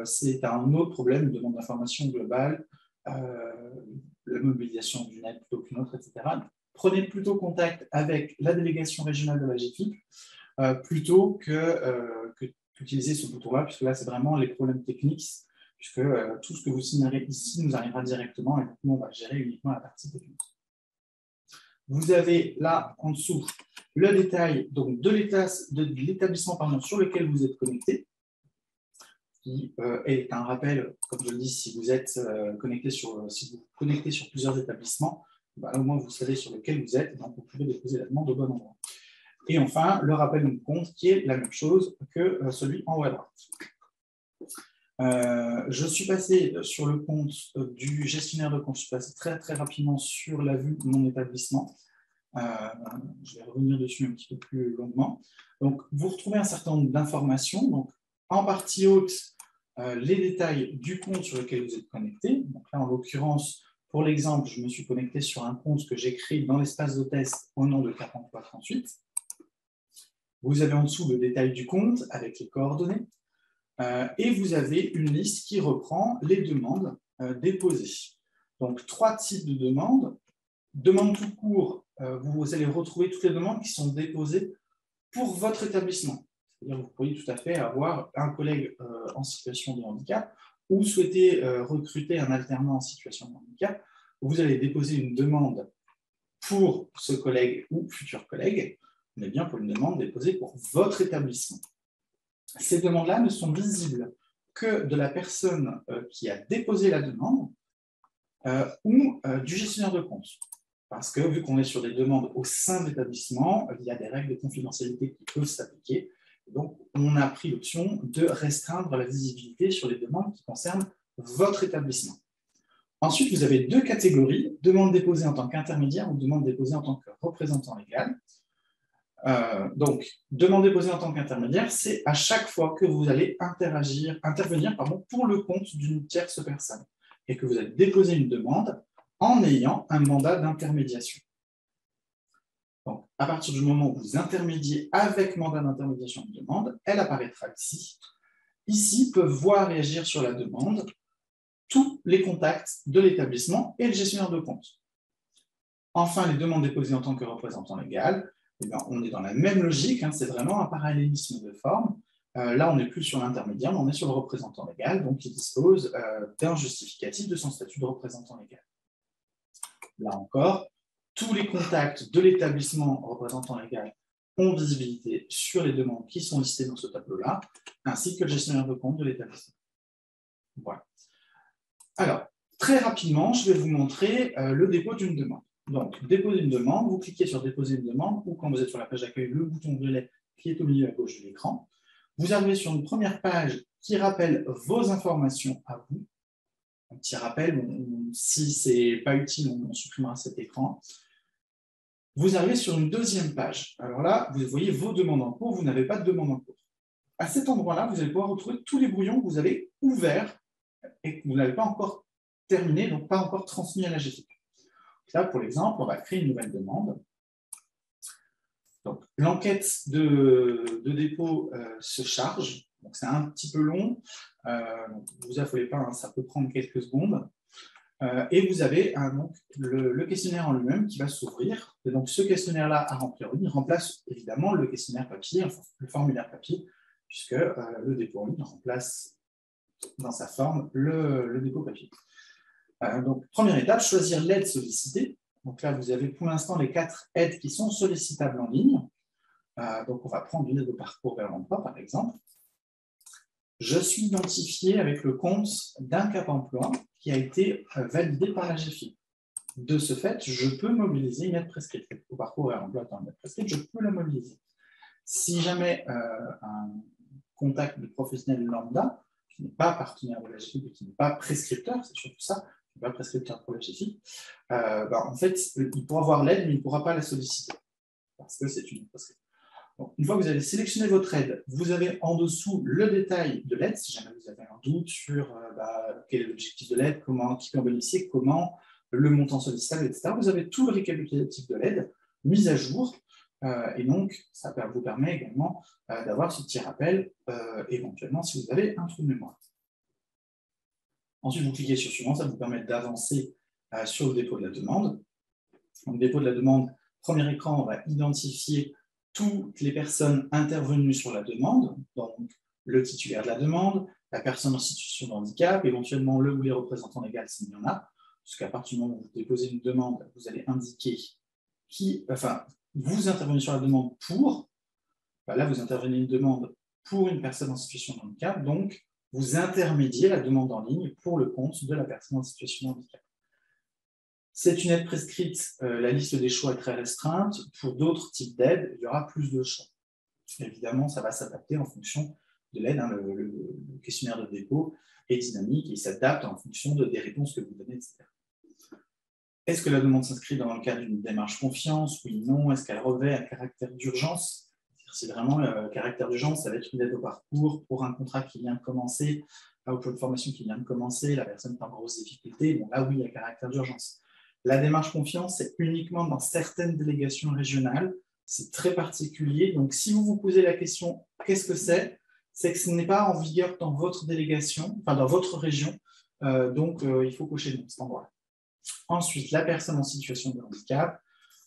c'est un autre problème, une demande d'information globale, la mobilisation du net plutôt qu'une autre, etc., prenez plutôt contact avec la délégation régionale de la GFIP plutôt qu'utiliser ce bouton-là, puisque là, c'est vraiment les problèmes techniques, puisque tout ce que vous signalerez ici nous arrivera directement et donc nous, on va gérer uniquement la partie technique. Vous avez là, en dessous, le détail donc, de l'établissement sur lequel vous êtes connecté, qui est un rappel, comme je le dis, si vous êtes si vous vous connectez sur plusieurs établissements, bah, au moins vous savez sur lequel vous êtes, donc vous pouvez déposer la demande au bon endroit. Et enfin, le rappel de compte, qui est la même chose que celui en haut à droite. Je suis passé sur le compte du gestionnaire de compte, je suis passé très, très rapidement sur la vue de mon établissement. Je vais revenir dessus un petit peu plus longuement. Donc, vous retrouvez un certain nombre d'informations. Donc, en partie haute, les détails du compte sur lequel vous êtes connecté. Donc là, en l'occurrence, pour l'exemple, je me suis connecté sur un compte que j'ai créé dans l'espace de test au nom de Cap Emploi 38. Vous avez en dessous le détail du compte avec les coordonnées. Et vous avez une liste qui reprend les demandes déposées. Donc, 3 types de demandes. Demande tout court, vous allez retrouver toutes les demandes qui sont déposées pour votre établissement. C'est-à-dire que vous pourriez tout à fait avoir un collègue en situation de handicap ou souhaiter recruter un alternant en situation de handicap. Vous allez déposer une demande pour ce collègue ou futur collègue, mais bien pour une demande déposée pour votre établissement. Ces demandes-là ne sont visibles que de la personne qui a déposé la demande ou du gestionnaire de compte. Parce que vu qu'on est sur des demandes au sein de l'établissement, il y a des règles de confidentialité qui peuvent s'appliquer. Donc, on a pris l'option de restreindre la visibilité sur les demandes qui concernent votre établissement. Ensuite, vous avez 2 catégories, demandes déposées en tant qu'intermédiaire ou demandes déposées en tant que représentant légal. Donc, demande déposée en tant qu'intermédiaire, c'est à chaque fois que vous allez intervenir pour le compte d'une tierce personne et que vous allez déposer une demande en ayant un mandat d'intermédiation. Donc, à partir du moment où vous intermédiez avec mandat d'intermédiation de demande, elle apparaîtra ici. Ici, peuvent voir et agir sur la demande tous les contacts de l'établissement et le gestionnaire de compte. Enfin, les demandes déposées en tant que représentant légal, eh bien, on est dans la même logique, c'est vraiment un parallélisme de forme. Là, on n'est plus sur l'intermédiaire, mais on est sur le représentant légal, donc il dispose d'un justificatif de son statut de représentant légal. Là encore, tous les contacts de l'établissement représentant légal ont visibilité sur les demandes qui sont listées dans ce tableau-là, ainsi que le gestionnaire de compte de l'établissement. Voilà. Alors, très rapidement, je vais vous montrer le dépôt d'une demande. Donc, déposer une demande, vous cliquez sur déposer une demande, ou quand vous êtes sur la page d'accueil, le bouton violet qui est au milieu à gauche de l'écran. Vous arrivez sur une première page qui rappelle vos informations à vous. Un petit rappel, si ce n'est pas utile, on supprimera cet écran. Vous arrivez sur une deuxième page. Alors là, vous voyez vos demandes en cours, vous n'avez pas de demande en cours. À cet endroit-là, vous allez pouvoir retrouver tous les brouillons que vous avez ouverts et que vous n'avez pas encore terminé, donc pas encore transmis à la GFIP. Là, pour l'exemple, on va créer une nouvelle demande. L'enquête de dépôt se charge. C'est un petit peu long. Ne vous affolez pas, ça peut prendre quelques secondes. Et vous avez donc, le questionnaire en lui-même qui va s'ouvrir. Et donc, ce questionnaire-là à remplir, il remplace évidemment le questionnaire papier, enfin, le formulaire papier, puisque le dépôt en ligne remplace dans sa forme le dépôt papier. Donc, première étape, choisir l'aide sollicitée. Donc là, vous avez pour l'instant les 4 aides qui sont sollicitables en ligne. Donc, on va prendre une aide au parcours vers l'emploi, par exemple. Je suis identifié avec le compte d'un Cap Emploi qui a été validé par la GFIP. De ce fait, je peux mobiliser une aide prescrite. Au parcours vers l'emploi étant une aide prescrite, je peux la mobiliser. Si jamais un contact de professionnel lambda, qui n'est pas partenaire de la GFIP et qui n'est pas prescripteur, c'est surtout ça, qui n'est pas prescripteur pour la GFIP, en fait, il pourra avoir l'aide, mais il ne pourra pas la solliciter, parce que c'est une prescription. Bon, une fois que vous avez sélectionné votre aide, vous avez en dessous le détail de l'aide, si jamais vous avez un doute sur quel est l'objectif de l'aide, qui peut en bénéficier, comment, le montant sollicitable, etc. Vous avez tout le récapitulatif de l'aide mis à jour, et donc ça vous permet également d'avoir ce petit rappel, éventuellement si vous avez un trou de mémoire. Ensuite, vous cliquez sur suivant, ça vous permet d'avancer sur le dépôt de la demande. Donc, dépôt de la demande, premier écran, on va identifier toutes les personnes intervenues sur la demande, donc le titulaire de la demande, la personne en situation de handicap, éventuellement le ou les représentants légaux s'il y en a, parce qu'à partir du moment où vous déposez une demande, vous allez indiquer vous intervenez sur la demande pour, là vous intervenez une demande pour une personne en situation de handicap, donc vous intermédiez la demande en ligne pour le compte de la personne en situation de handicap. C'est une aide prescrite, la liste des choix est très restreinte. Pour d'autres types d'aides, il y aura plus de choix. Évidemment, ça va s'adapter en fonction de l'aide. Le questionnaire de dépôt est dynamique et il s'adapte en fonction des réponses que vous donnez, etc. Est-ce que la demande s'inscrit dans le cadre d'une démarche confiance? Oui, non. Est-ce qu'elle revêt un caractère d'urgence? C'est vraiment le caractère d'urgence, ça va être une aide au parcours pour un contrat qui vient de commencer, ou pour une formation qui vient de commencer, la personne est en grosse difficulté. Bon, là, oui, il y a caractère d'urgence. La démarche confiance, c'est uniquement dans certaines délégations régionales. C'est très particulier. Donc, si vous vous posez la question, qu'est-ce que c'est? C'est que ce n'est pas en vigueur dans votre délégation, enfin dans votre région. Donc, il faut cocher non, cet endroit-là. Ensuite, la personne en situation de handicap.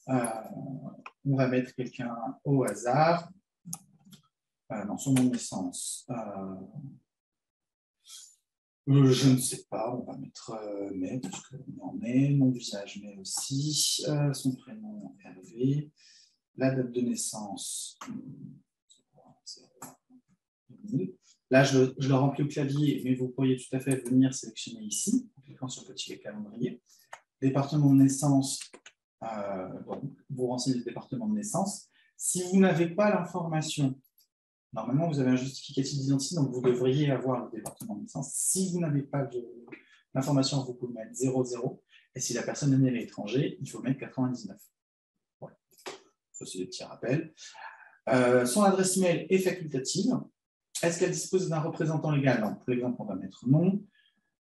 On va mettre quelqu'un au hasard. Dans son nom de naissance. Je ne sais pas, on va mettre mais, parce qu'on en est, nom d'usage, mais aussi, son prénom Hervé, la date de naissance, là je le remplis au clavier, mais vous pourriez tout à fait venir sélectionner ici, en cliquant sur le petit calendrier. Département de naissance, donc, vous renseignez le département de naissance. Si vous n'avez pas l'information, normalement, vous avez un justificatif d'identité, donc vous devriez avoir le département de naissance. Si vous n'avez pas l'information, vous pouvez mettre 00. Et si la personne est née à l'étranger, il faut mettre 99. Voilà. Ça, c'est des petits rappels. Son adresse email est facultative. Est-ce qu'elle dispose d'un représentant légal? Non. Pour l'exemple, on va mettre non.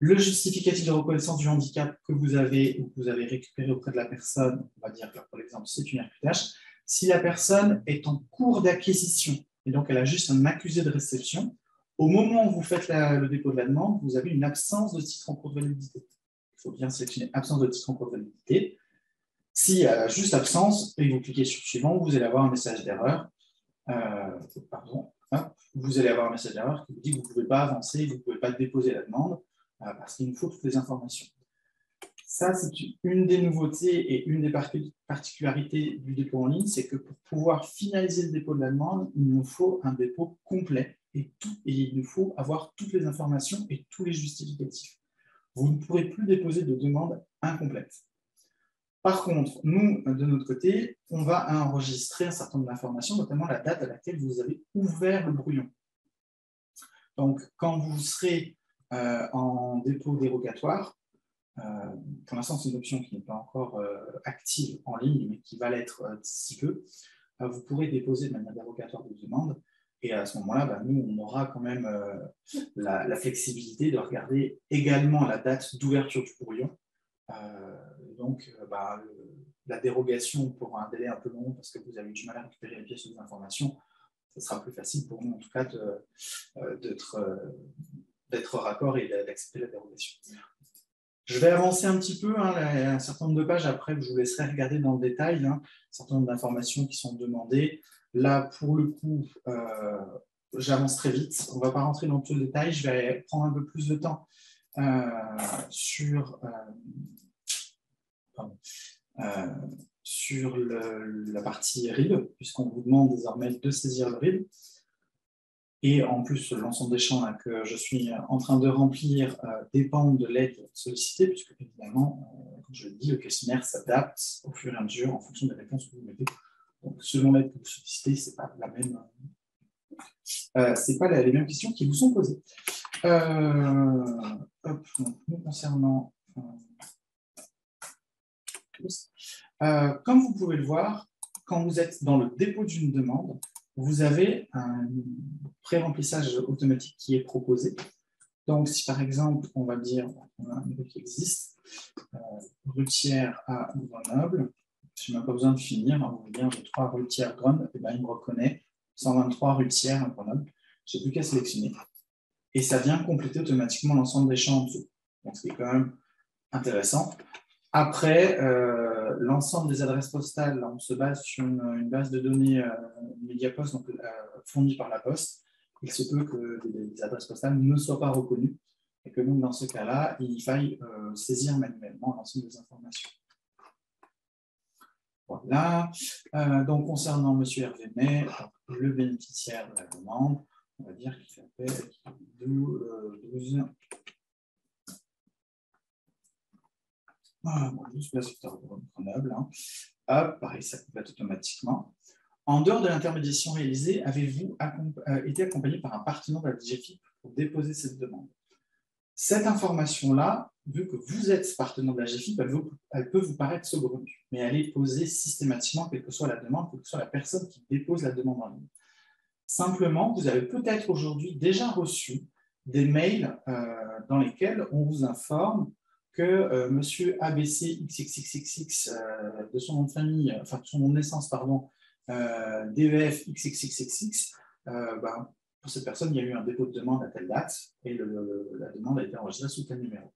Le justificatif de reconnaissance du handicap que vous avez ou que vous avez récupéré auprès de la personne, on va dire que pour l'exemple, c'est une RQTH. Si la personne est en cours d'acquisition, et donc elle a juste un accusé de réception, au moment où vous faites le dépôt de la demande, vous avez une absence de titre en cours de validité. Il faut bien sélectionner absence de titre en cours de validité. S'il y a juste absence, et vous cliquez sur suivant, vous allez avoir un message d'erreur. Vous allez avoir un message d'erreur qui vous dit que vous ne pouvez pas avancer, vous ne pouvez pas déposer la demande, parce qu'il nous faut toutes les informations. Ça, c'est une des nouveautés et une des particularités du dépôt en ligne, c'est que pour pouvoir finaliser le dépôt de la demande, il nous faut un dépôt complet et il nous faut avoir toutes les informations et tous les justificatifs. Vous ne pourrez plus déposer de demande incomplète. Par contre, nous, de notre côté, on va enregistrer un certain nombre d'informations, notamment la date à laquelle vous avez ouvert le brouillon. Donc, quand vous serez en dépôt dérogatoire, pour l'instant, c'est une option qui n'est pas encore active en ligne, mais qui va l'être d'ici peu. Vous pourrez déposer de manière dérogatoire des demandes. Et à ce moment-là, nous, on aura quand même la flexibilité de regarder également la date d'ouverture du brouillon. La dérogation pour un délai un peu long, parce que vous avez eu du mal à récupérer les pièces ou les informations, ce sera plus facile pour nous, en tout cas, d'être raccord et d'accepter la dérogation. Je vais avancer un petit peu, un certain nombre de pages, après je vous laisserai regarder dans le détail, un certain nombre d'informations qui sont demandées. Là, pour le coup, j'avance très vite, on ne va pas rentrer dans tout le détail, je vais prendre un peu plus de temps sur la partie RIB, puisqu'on vous demande désormais de saisir le RIB. Et en plus, l'ensemble des champs là, que je suis en train de remplir dépendent de l'aide sollicitée, puisque évidemment, comme je l'ai dit, le questionnaire s'adapte au fur et à mesure en fonction des réponses que vous mettez. Donc, selon l'aide que vous sollicitez, ce n'est pas la même. C'est pas les mêmes questions qui vous sont posées. Nous concernant. Comme vous pouvez le voir, quand vous êtes dans le dépôt d'une demande, vous avez un pré-remplissage automatique qui est proposé. Donc, si par exemple, on va dire, on a un rue qui existe, rue Thiers à Grenoble, je n'ai même pas besoin de finir, on va dire, j'ai 3 rue Thiers Grenoble, et bien il me reconnaît 123 rue Thiers à Grenoble. Je n'ai plus qu'à sélectionner. Et ça vient compléter automatiquement l'ensemble des champs en dessous. Donc, c'est quand même intéressant. Après, l'ensemble des adresses postales, là, on se base sur une base de données Mediapost, donc fournie par la Poste. Il se peut que les adresses postales ne soient pas reconnues et que donc, dans ce cas-là, il faille saisir manuellement l'ensemble des informations. Voilà. Donc, concernant M. Hervé May, le bénéficiaire de la demande, on va dire qu'il s'appelle 12. Juste la secteur de Grenoble. Hop, pareil, ça complète automatiquement. En dehors de l'intermédiation réalisée, avez-vous été accompagné par un partenaire de la DGFiP pour déposer cette demande? Cette information-là, vu que vous êtes partenaire de la DGFiP, elle peut vous paraître saugrenue, mais elle est posée systématiquement, quelle que soit la demande, quelle que soit la personne qui dépose la demande en ligne. Simplement, vous avez peut-être aujourd'hui déjà reçu des mails dans lesquels on vous informe que monsieur ABC XXXX de son nom de famille, enfin de son nom de naissance, pardon, DEF XXXX, pour cette personne, il y a eu un dépôt de demande à telle date et la demande a été enregistrée sous tel numéro.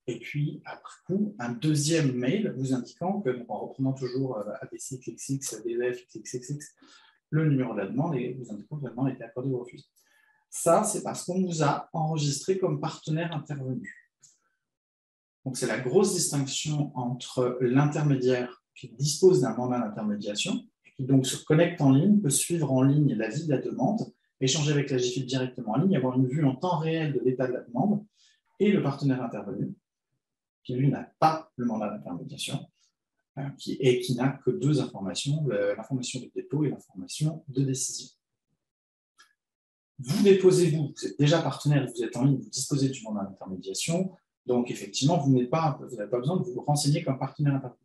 Et puis, après coup, un deuxième mail vous indiquant que, en reprenant toujours ABC XXX, DEF XXXX, le numéro de la demande et vous indiquant que la demande a été accordée ou refusée. Ça, c'est parce qu'on vous a enregistré comme partenaire intervenu. Donc, c'est la grosse distinction entre l'intermédiaire qui dispose d'un mandat d'intermédiation et qui donc se connecte en ligne, peut suivre en ligne la vie de la demande, échanger avec la DGFiP directement en ligne, avoir une vue en temps réel de l'état de la demande, et le partenaire intervenu, qui lui n'a pas le mandat d'intermédiation, et qui n'a que 2 informations, l'information de dépôt et l'information de décision. Vous déposez, vous êtes déjà partenaire, vous êtes en ligne, vous disposez du mandat d'intermédiation, donc effectivement, vous n'avez pas besoin de vous renseigner comme partenaire intervenu.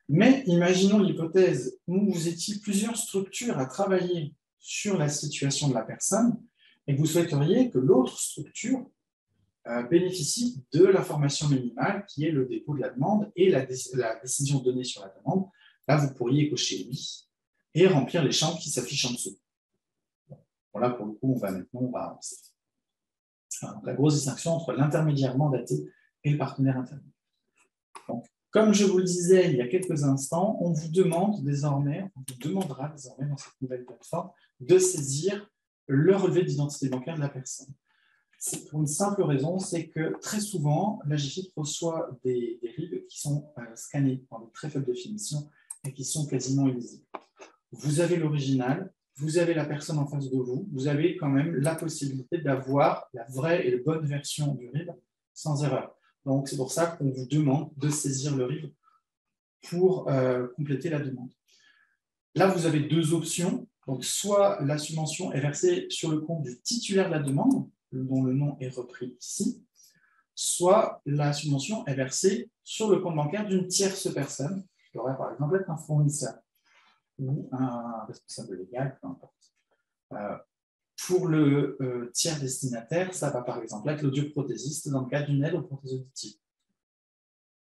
Mais imaginons l'hypothèse où vous étiez plusieurs structures à travailler sur la situation de la personne et que vous souhaiteriez que l'autre structure bénéficie de l'information minimale qui est le dépôt de la demande et la décision donnée sur la demande. Là, vous pourriez cocher oui et remplir les champs qui s'affichent en dessous. Bon, là, pour le coup, on va avancer. Alors, la grosse distinction entre l'intermédiaire mandaté et le partenaire intervenu. Donc, comme je vous le disais il y a quelques instants, on vous demandera désormais dans cette nouvelle plateforme de saisir le relevé d'identité bancaire de la personne. C'est pour une simple raison, c'est que très souvent, la DGFiP reçoit des RIB qui sont scannés en très faible définition et qui sont quasiment illisibles. Vous avez l'original, vous avez la personne en face de vous, vous avez quand même la possibilité d'avoir la vraie et la bonne version du RIB sans erreur. Donc, c'est pour ça qu'on vous demande de saisir le RIB pour compléter la demande. Là, vous avez 2 options. Donc, soit la subvention est versée sur le compte du titulaire de la demande, dont le nom est repris ici, soit la subvention est versée sur le compte bancaire d'une tierce personne, qui aurait par exemple être un fournisseur ou un responsable légal, peu importe. Pour le tiers destinataire, ça va par exemple être l'audioprothésiste dans le cadre d'une aide aux prothèses auditives.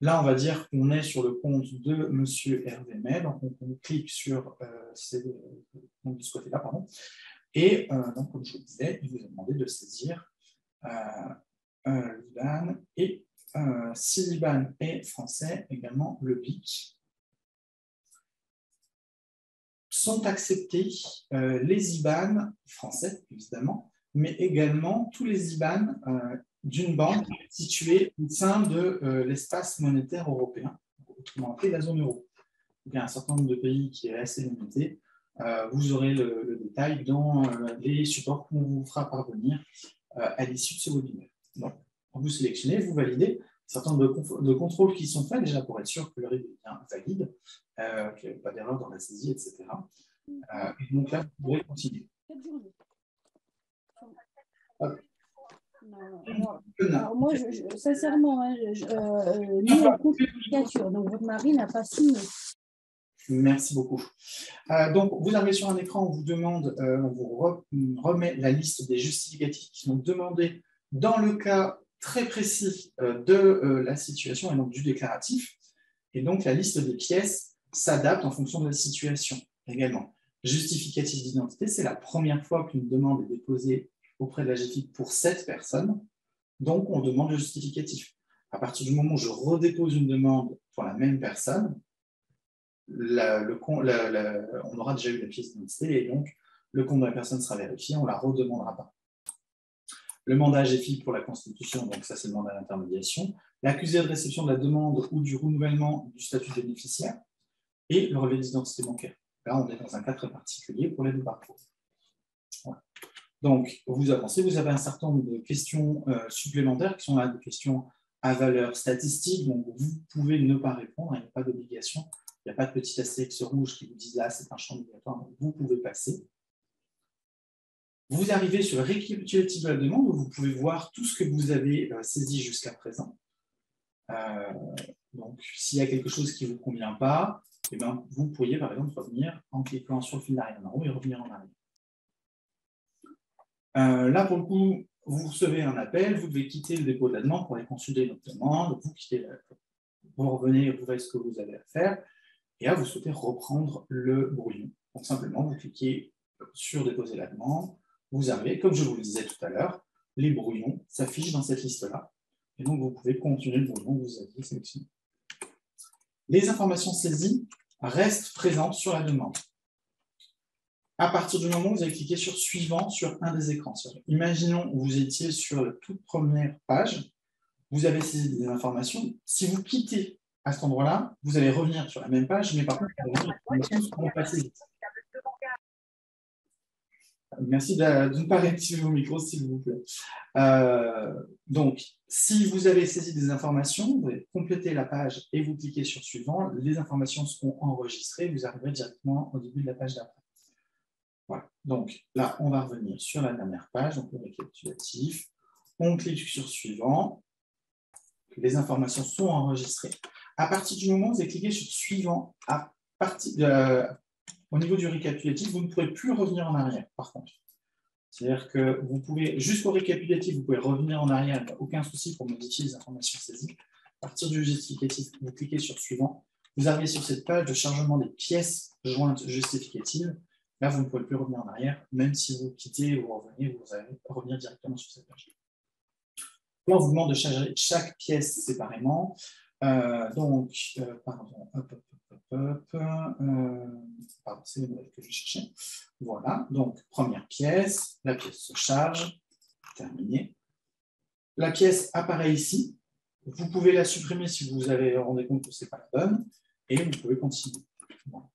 Là, on va dire qu'on est sur le compte de M. Hervé May, donc on clique sur de ce côté-là, pardon. Et donc, comme je vous disais, il vous a demandé de saisir l'IBAN et si l'IBAN est français, également le BIC. Sont acceptés les IBAN français, évidemment, mais également tous les IBAN d'une banque située au sein de l'espace monétaire européen, autrement appelé la zone euro. Il y a un certain nombre de pays qui est assez limité. Vous aurez le détail dans les supports qu'on vous fera parvenir à l'issue de ce webinaire. Donc, vous sélectionnez, vous validez un certain nombre de contrôles qui sont faits déjà pour être sûr que le RIB est bien valide, qu'il n'y a pas d'erreur dans la saisie, etc. Et donc là, vous pourrez continuer. Alors moi, sincèrement, nous, on compte signature, donc votre mari n'a pas signé. Merci beaucoup. Donc, vous arrivez sur un écran, on vous demande, on vous remet la liste des justificatifs qui sont demandés dans le cas très précis de la situation et donc du déclaratif. Et donc, la liste des pièces s'adapte en fonction de la situation également. Justificatif d'identité, c'est la première fois qu'une demande est déposée auprès de la GFIP pour cette personne. Donc, on demande le justificatif. À partir du moment où je redépose une demande pour la même personne, on aura déjà eu la pièce d'identité et donc le compte de la personne sera vérifié, on ne la redemandera pas. Le mandat GFIP pour la constitution, donc ça c'est le mandat d'intermédiation, l'accusé de réception de la demande ou du renouvellement du statut de bénéficiaire et le relevé d'identité bancaire. Là, on est dans un cas très particulier pour les deux parcours. Voilà. Donc, vous avancez, vous avez un certain nombre de questions supplémentaires qui sont là des questions à valeur statistique, donc vous pouvez ne pas répondre, il n'y a pas d'obligation, il n'y a pas de petit astérix rouge qui vous dit là c'est un champ obligatoire, donc vous pouvez passer. Vous arrivez sur le récapitulatif de la demande où vous pouvez voir tout ce que vous avez saisi jusqu'à présent. Donc, s'il y a quelque chose qui ne vous convient pas, eh bien, vous pourriez par exemple revenir en cliquant sur le fil d'arrière en haut et revenir en arrière. Là, pour le coup, vous recevez un appel, vous devez quitter le dépôt de la demande pour aller consulter notre demande, vous revenez, vous faites ce que vous avez à faire, et là, vous souhaitez reprendre le brouillon. Donc, simplement, vous cliquez sur déposer la demande, vous arrivez, comme je vous le disais tout à l'heure, les brouillons s'affichent dans cette liste-là, et donc vous pouvez continuer le brouillon que vous aviez sélectionné. Les informations saisies restent présentes sur la demande. À partir du moment où vous avez cliqué sur « Suivant » sur un des écrans. Imaginons que vous étiez sur la toute première page, vous avez saisi des informations. Si vous quittez à cet endroit-là, vous allez revenir sur la même page, mais par contre, vous allez revenir passer vite. Merci de ne pas réactiver vos micros, s'il vous plaît. Donc, si vous avez saisi des informations, vous allez compléter la page et vous cliquez sur « Suivant », les informations seront enregistrées, vous arriverez directement au début de la page d'après. Voilà. Donc là, on va revenir sur la dernière page, donc le récapitulatif. On clique sur « Suivant ». Les informations sont enregistrées. À partir du moment où vous avez cliqué sur « Suivant », au niveau du récapitulatif, vous ne pourrez plus revenir en arrière, par contre. C'est-à-dire que vous pouvez, jusqu'au récapitulatif, vous pouvez revenir en arrière, il n'y a aucun souci pour modifier les informations saisies. À partir du justificatif, vous cliquez sur « Suivant ». Vous arrivez sur cette page de chargement des pièces jointes justificatives. Là, vous ne pouvez plus revenir en arrière, même si vous quittez ou revenez, vous allez revenir directement sur cette page. Là, on vous demande de charger chaque pièce séparément. Pardon, c'est le modèle que je cherchais. Voilà, donc première pièce, la pièce se charge, terminé. La pièce apparaît ici. Vous pouvez la supprimer si vous vous avez rendu compte que ce n'est pas la bonne, et vous pouvez continuer. Voilà.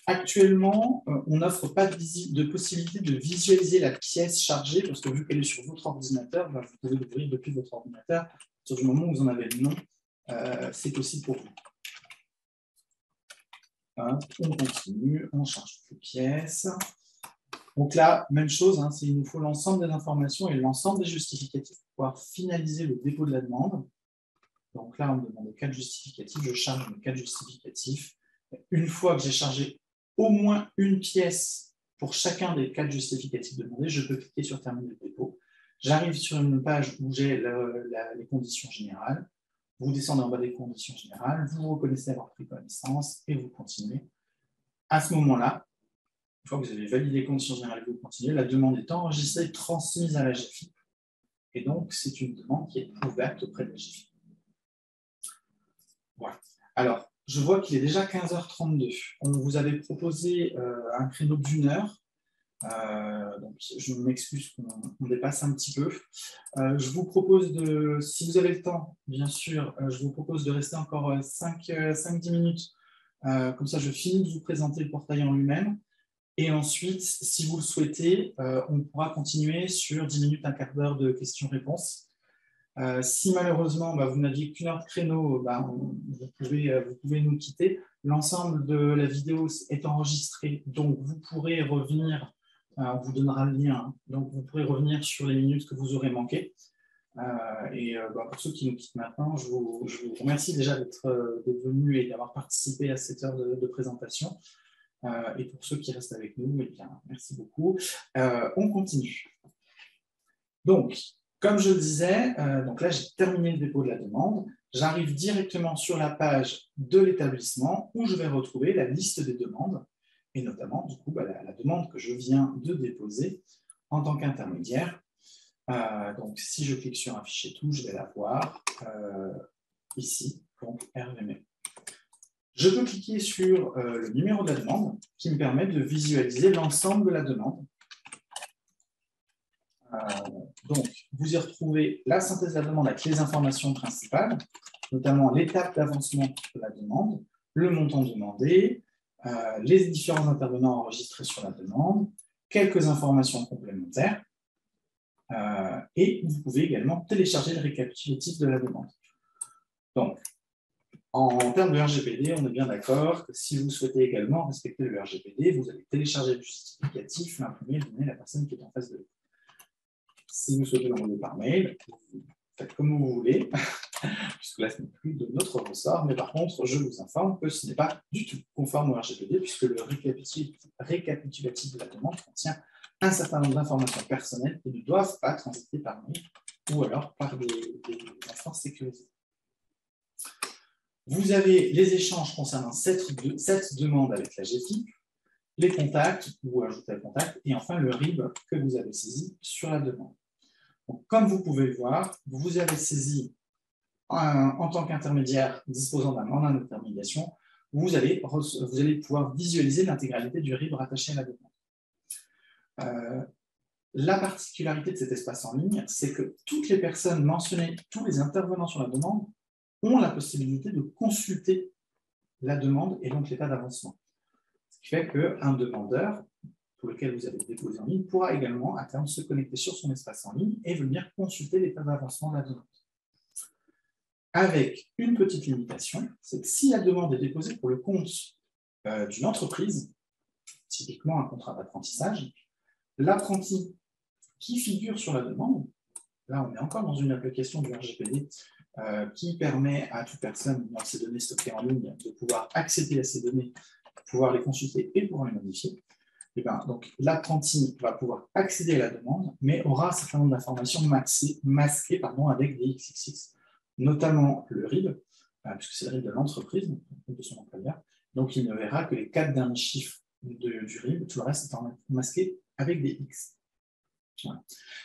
Actuellement, on n'offre pas de possibilité de visualiser la pièce chargée, parce que vu qu'elle est sur votre ordinateur, vous pouvez l'ouvrir depuis votre ordinateur. À partir du moment où vous en avez le nom, c'est possible pour vous. On continue, on charge toutes les pièces. Donc là, même chose, hein, il nous faut l'ensemble des informations et l'ensemble des justificatifs pour pouvoir finaliser le dépôt de la demande. Donc là, on me demande 4 justificatifs, je charge mes 4 justificatifs. Une fois que j'ai chargé au moins une pièce pour chacun des 4 justificatifs demandés, je peux cliquer sur terminer le dépôt. J'arrive sur une page où j'ai les conditions générales. Vous descendez en bas des conditions générales, vous reconnaissez avoir pris connaissance et vous continuez. À ce moment-là, une fois que vous avez validé les conditions générales et que vous continuez, la demande est enregistrée, transmise à la GFIP. Et donc, c'est une demande qui est ouverte auprès de la GFIP. Voilà. Alors, je vois qu'il est déjà 15h32. On vous avait proposé un créneau d'1 heure. Donc, je m'excuse qu'on dépasse un petit peu. Je vous propose de, si vous avez le temps, bien sûr, je vous propose de rester encore 5-10 minutes. Comme ça, je finis de vous présenter le portail en lui-même. Et ensuite, si vous le souhaitez, on pourra continuer sur 10 minutes, un quart d'heure de questions-réponses. Si malheureusement vous n'aviez qu'une heure de créneau, vous pouvez nous quitter. L'ensemble de la vidéo est enregistré, donc vous pourrez revenir, on vous donnera le lien, donc vous pourrez revenir sur les minutes que vous aurez manquées. Pour ceux qui nous quittent maintenant, je vous remercie déjà d'être venus et d'avoir participé à cette heure de présentation. Et pour ceux qui restent avec nous, eh bien, merci beaucoup. On continue. Donc, comme je le disais, donc là, j'ai terminé le dépôt de la demande. J'arrive directement sur la page de l'établissement où je vais retrouver la liste des demandes et notamment, du coup, la demande que je viens de déposer en tant qu'intermédiaire. Donc, si je clique sur afficher tout, je vais la voir ici, donc RVM. Je peux cliquer sur le numéro de la demande qui me permet de visualiser l'ensemble de la demande. Donc, vous y retrouvez la synthèse de la demande avec les informations principales, notamment l'étape d'avancement de la demande, le montant demandé, les différents intervenants enregistrés sur la demande, quelques informations complémentaires, et vous pouvez également télécharger le récapitulatif de la demande. Donc, en termes de RGPD, on est bien d'accord que si vous souhaitez également respecter le RGPD, vous allez télécharger le justificatif, l'imprimer, le donner à la personne qui est en face de vous. Si vous souhaitez l'envoyer par mail, vous faites comme vous voulez, puisque là, ce n'est plus de notre ressort, mais par contre, je vous informe que ce n'est pas du tout conforme au RGPD, puisque le récapitulatif de la demande contient un certain nombre d'informations personnelles qui ne doivent pas transiter par mail ou alors par des instances sécurisées. Vous avez les échanges concernant cette demande avec la GFIP, les contacts ou ajouter un contact, et enfin le RIB que vous avez saisi sur la demande. Donc, comme vous pouvez le voir, vous avez saisi en tant qu'intermédiaire disposant d'un mandat d'intermédiation, vous allez pouvoir visualiser l'intégralité du RIB rattaché à la demande. La particularité de cet espace en ligne, c'est que toutes les personnes mentionnées, tous les intervenants sur la demande, ont la possibilité de consulter la demande et donc l'état d'avancement. Ce qui fait qu'un demandeur, pour lequel vous avez déposé en ligne, pourra également à terme se connecter sur son espace en ligne et venir consulter l'état d'avancement de la demande. Avec une petite limitation, c'est que si la demande est déposée pour le compte d'une entreprise, typiquement un contrat d'apprentissage, l'apprenti qui figure sur la demande, là on est encore dans une application du RGPD qui permet à toute personne dans ces données stockées en ligne de pouvoir accéder à ces données, pouvoir les consulter et pouvoir les modifier. Et bien, donc l'apprenti va pouvoir accéder à la demande, mais aura un certain nombre d'informations masquées avec des XXX, notamment le RIB, puisque c'est le RIB de l'entreprise, de son employeur. Donc il ne verra que les 4 derniers chiffres du RIB, tout le reste étant masqué avec des X. Voilà.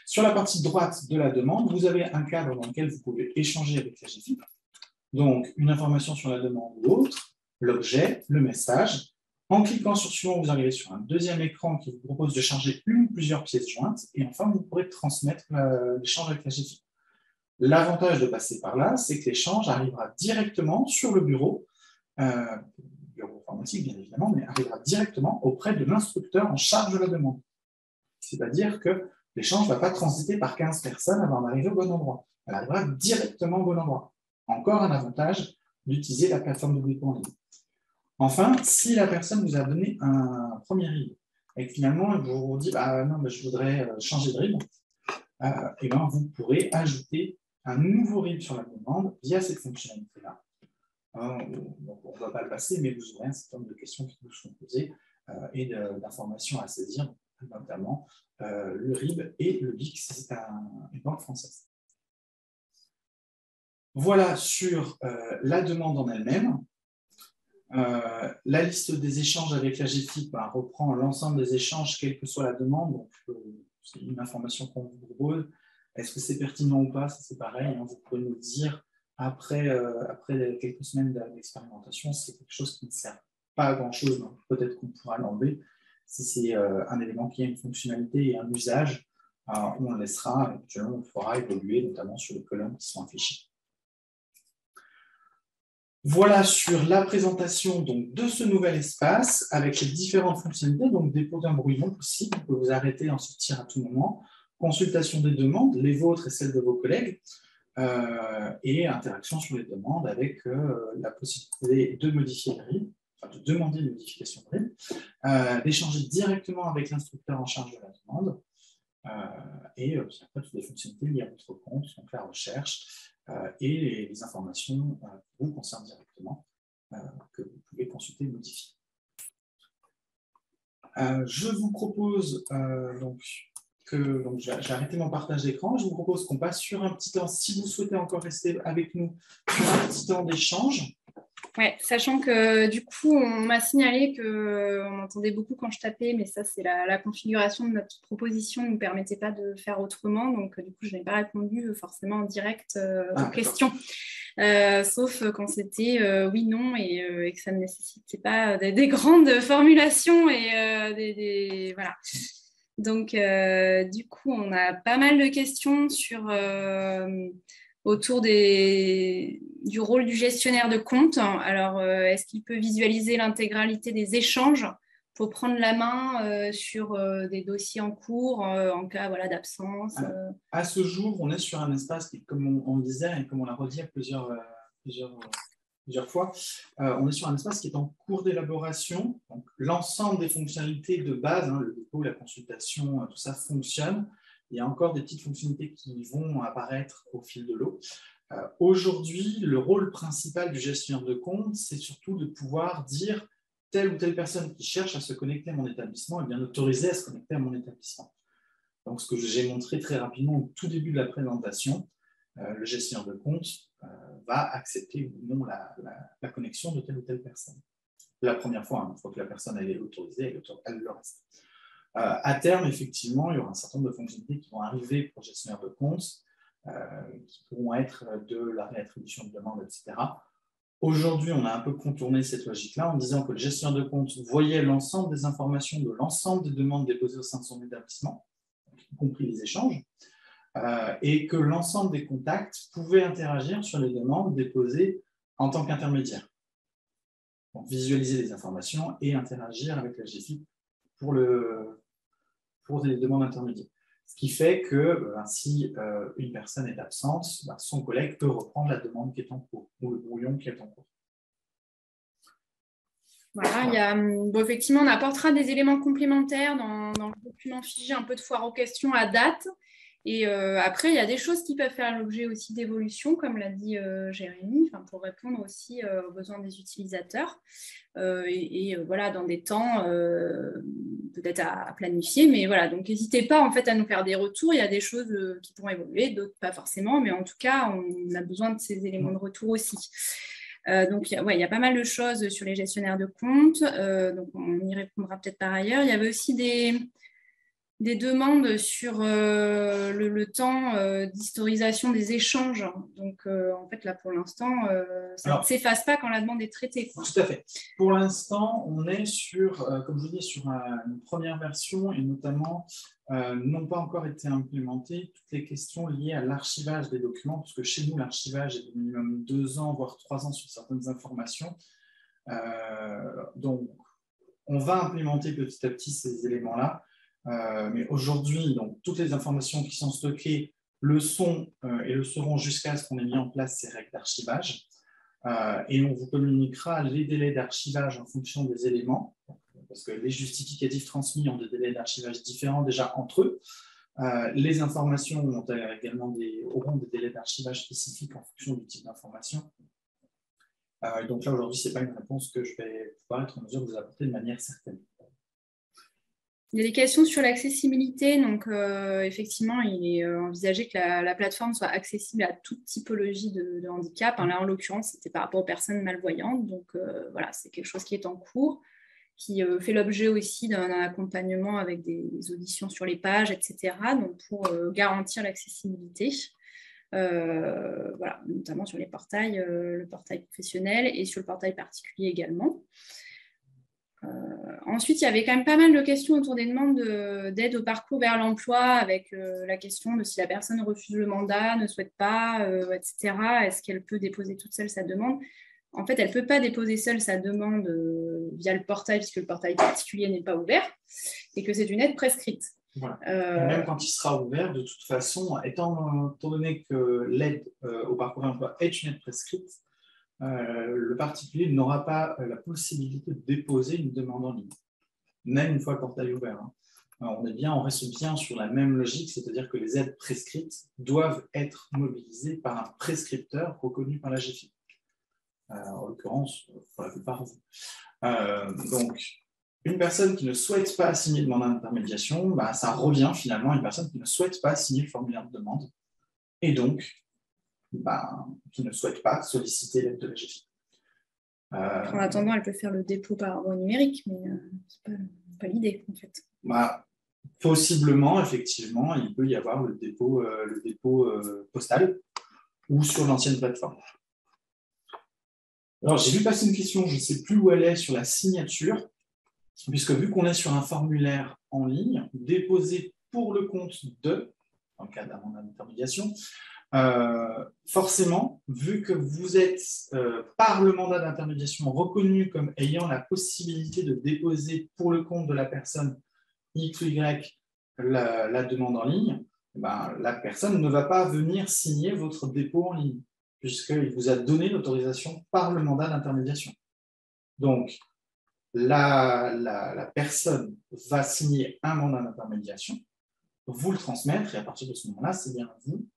Sur la partie droite de la demande, vous avez un cadre dans lequel vous pouvez échanger avec la GFIP. Donc, une information sur la demande ou autre, l'objet, le message. En cliquant sur suivant, vous arrivez sur un deuxième écran qui vous propose de charger une ou plusieurs pièces jointes. Et enfin, vous pourrez transmettre l'échange avec la GFIP. L'avantage de passer par là, c'est que l'échange arrivera directement sur le bureau informatique bien évidemment, mais arrivera directement auprès de l'instructeur en charge de la demande. C'est-à-dire que l'échange ne va pas transiter par 15 personnes avant d'arriver au bon endroit. Elle arrivera directement au bon endroit. Encore un avantage d'utiliser la plateforme de dépôt en ligne. Enfin, si la personne vous a donné un premier RIB et que finalement vous vous dites non, je voudrais changer de RIB, et bien vous pourrez ajouter un nouveau RIB sur la demande via cette fonctionnalité-là. On ne va pas le passer, mais vous aurez un certain nombre de questions qui vous seront posées et d'informations à saisir, notamment le RIB et le BIC, si c'est une banque française. Voilà sur la demande en elle-même. La liste des échanges avec la GFIP reprend l'ensemble des échanges, quelle que soit la demande. Donc, c'est une information qu'on vous propose. Est-ce que c'est pertinent ou pas? C'est pareil, hein, vous pouvez nous le dire après quelques semaines d'expérimentation. C'est quelque chose qui ne sert pas à grand-chose. Peut-être qu'on pourra l'enlever. Si c'est un élément qui a une fonctionnalité et un usage, on le laissera. Actuellement, on le fera évoluer, notamment sur les colonnes qui sont affichées. Voilà sur la présentation donc, de ce nouvel espace avec les différentes fonctionnalités, donc dépôt d'un brouillon possible, vous pouvez vous arrêter et en sortir à tout moment, consultation des demandes, les vôtres et celles de vos collègues, et interaction sur les demandes avec la possibilité de modifier le RIB, enfin de demander une modification de RIB, d'échanger directement avec l'instructeur en charge de la demande, Et puis après, toutes les fonctionnalités liées à votre compte, donc la recherche et les informations qui vous concernent directement, que vous pouvez consulter et modifier. Je vous propose donc j'ai arrêté mon partage d'écran. Je vous propose qu'on passe sur un petit temps, si vous souhaitez encore rester avec nous, sur un petit temps d'échange. Ouais, sachant que du coup, on m'a signalé qu'on entendait beaucoup quand je tapais, mais ça, c'est la configuration de notre proposition ne nous permettait pas de faire autrement. Donc, du coup, je n'ai pas répondu forcément en direct aux questions. Sauf quand c'était oui, non, et que ça ne nécessitait pas des grandes formulations et voilà. Donc, du coup, on a pas mal de questions autour du rôle du gestionnaire de compte. Alors, est-ce qu'il peut visualiser l'intégralité des échanges pour prendre la main sur des dossiers en cours en cas d'absence À ce jour, on est sur un espace qui, comme on le disait et comme on l'a redit à plusieurs fois, on est sur un espace qui est en cours d'élaboration. L'ensemble des fonctionnalités de base, le dépôt, la consultation, tout ça fonctionne. Il y a encore des petites fonctionnalités qui vont apparaître au fil de l'eau. Aujourd'hui, le rôle principal du gestionnaire de compte, c'est surtout de pouvoir dire telle ou telle personne qui cherche à se connecter à mon établissement est bien autorisée à se connecter à mon établissement. Donc, ce que j'ai montré très rapidement au tout début de la présentation, le gestionnaire de compte va accepter ou non la connexion de telle ou telle personne. La première fois, une fois que la personne elle est autorisée, elle le reste. À terme, effectivement, il y aura un certain nombre de fonctionnalités qui vont arriver pour le gestionnaire de compte, qui pourront être de la réattribution de demandes, etc. Aujourd'hui, on a un peu contourné cette logique-là en disant que le gestionnaire de compte voyait l'ensemble des informations de l'ensemble des demandes déposées au sein de son établissement, y compris les échanges, et que l'ensemble des contacts pouvaient interagir sur les demandes déposées en tant qu'intermédiaire. Donc, visualiser les informations et interagir avec la GFIP pour les demandes intermédiaires. Ce qui fait que si une personne est absente, son collègue peut reprendre la demande qui est en cours ou le brouillon qui est en cours. Voilà, effectivement, on apportera des éléments complémentaires dans le document figé un peu de foire aux questions à date. Et après, il y a des choses qui peuvent faire l'objet aussi d'évolution, comme l'a dit Jérémy, pour répondre aussi aux besoins des utilisateurs. Voilà, dans des temps peut-être à planifier. Mais voilà, donc n'hésitez pas en fait à nous faire des retours. Il y a des choses qui pourront évoluer, d'autres pas forcément. Mais en tout cas, on a besoin de ces éléments de retour aussi. Donc, il y a pas mal de choses sur les gestionnaires de compte. Donc, on y répondra peut-être par ailleurs. Il y avait aussi des demandes sur le temps d'historisation des échanges. Donc, en fait, là, pour l'instant, ça ne s'efface pas quand la demande est traitée, quoi. Tout à fait. Pour l'instant, on est sur, comme je vous dis, sur une première version et notamment n'ont pas encore été implémentées toutes les questions liées à l'archivage des documents, parce que chez nous, l'archivage est de minimum 2 ans, voire 3 ans sur certaines informations. Donc, on va implémenter petit à petit ces éléments-là. Mais aujourd'hui, toutes les informations qui sont stockées le sont et le seront jusqu'à ce qu'on ait mis en place ces règles d'archivage. Et on vous communiquera les délais d'archivage en fonction des éléments, parce que les justificatifs transmis ont des délais d'archivage différents déjà entre eux. Les informations auront des délais d'archivage spécifiques en fonction du type d'information. Donc là, aujourd'hui, ce n'est pas une réponse que je vais pouvoir être en mesure de vous apporter de manière certaine. Il y a des questions sur l'accessibilité. Donc, effectivement, il est envisagé que la plateforme soit accessible à toute typologie de handicap. Là, en l'occurrence, c'était par rapport aux personnes malvoyantes. Donc, voilà, c'est quelque chose qui est en cours, qui fait l'objet aussi d'un accompagnement avec des auditions sur les pages, etc. Donc, pour garantir l'accessibilité. Voilà, notamment sur les portails, le portail professionnel et sur le portail particulier également. Ensuite, il y avait quand même pas mal de questions autour des demandes d'aide au parcours vers l'emploi, avec la question de si la personne refuse le mandat, ne souhaite pas, etc. Est-ce qu'elle peut déposer toute seule sa demande? En fait, elle ne peut pas déposer seule sa demande via le portail, puisque le portail particulier n'est pas ouvert, et que c'est une aide prescrite. Voilà. Même quand il sera ouvert, de toute façon, étant donné que l'aide au parcours d'emploi est une aide prescrite, le particulier n'aura pas la possibilité de déposer une demande en ligne, même une fois le portail ouvert. on reste bien sur la même logique, c'est-à-dire que les aides prescrites doivent être mobilisées par un prescripteur reconnu par la GFIP. En l'occurrence, pour la plupart. Donc, une personne qui ne souhaite pas signer le mandat d'intermédiation, ça revient finalement à une personne qui ne souhaite pas signer le formulaire de demande et donc qui ne souhaite pas solliciter l'aide de la GFIP. En attendant, elle peut faire le dépôt par envoi numérique, mais ce n'est pas l'idée en fait. Possiblement, effectivement, il peut y avoir le dépôt postal ou sur l'ancienne plateforme. Alors, j'ai vu passer une question, je ne sais plus où elle est, sur la signature, puisque vu qu'on est sur un formulaire en ligne, déposé pour le compte de, dans le cas d'un mandat d'intermédiation, forcément, vu que vous êtes par le mandat d'intermédiation reconnu comme ayant la possibilité de déposer pour le compte de la personne X ou Y la demande en ligne, la personne ne va pas venir signer votre dépôt en ligne, puisqu'il vous a donné l'autorisation par le mandat d'intermédiation. Donc, la personne va signer un mandat d'intermédiation, vous le transmettre, et à partir de ce moment-là, c'est bien vous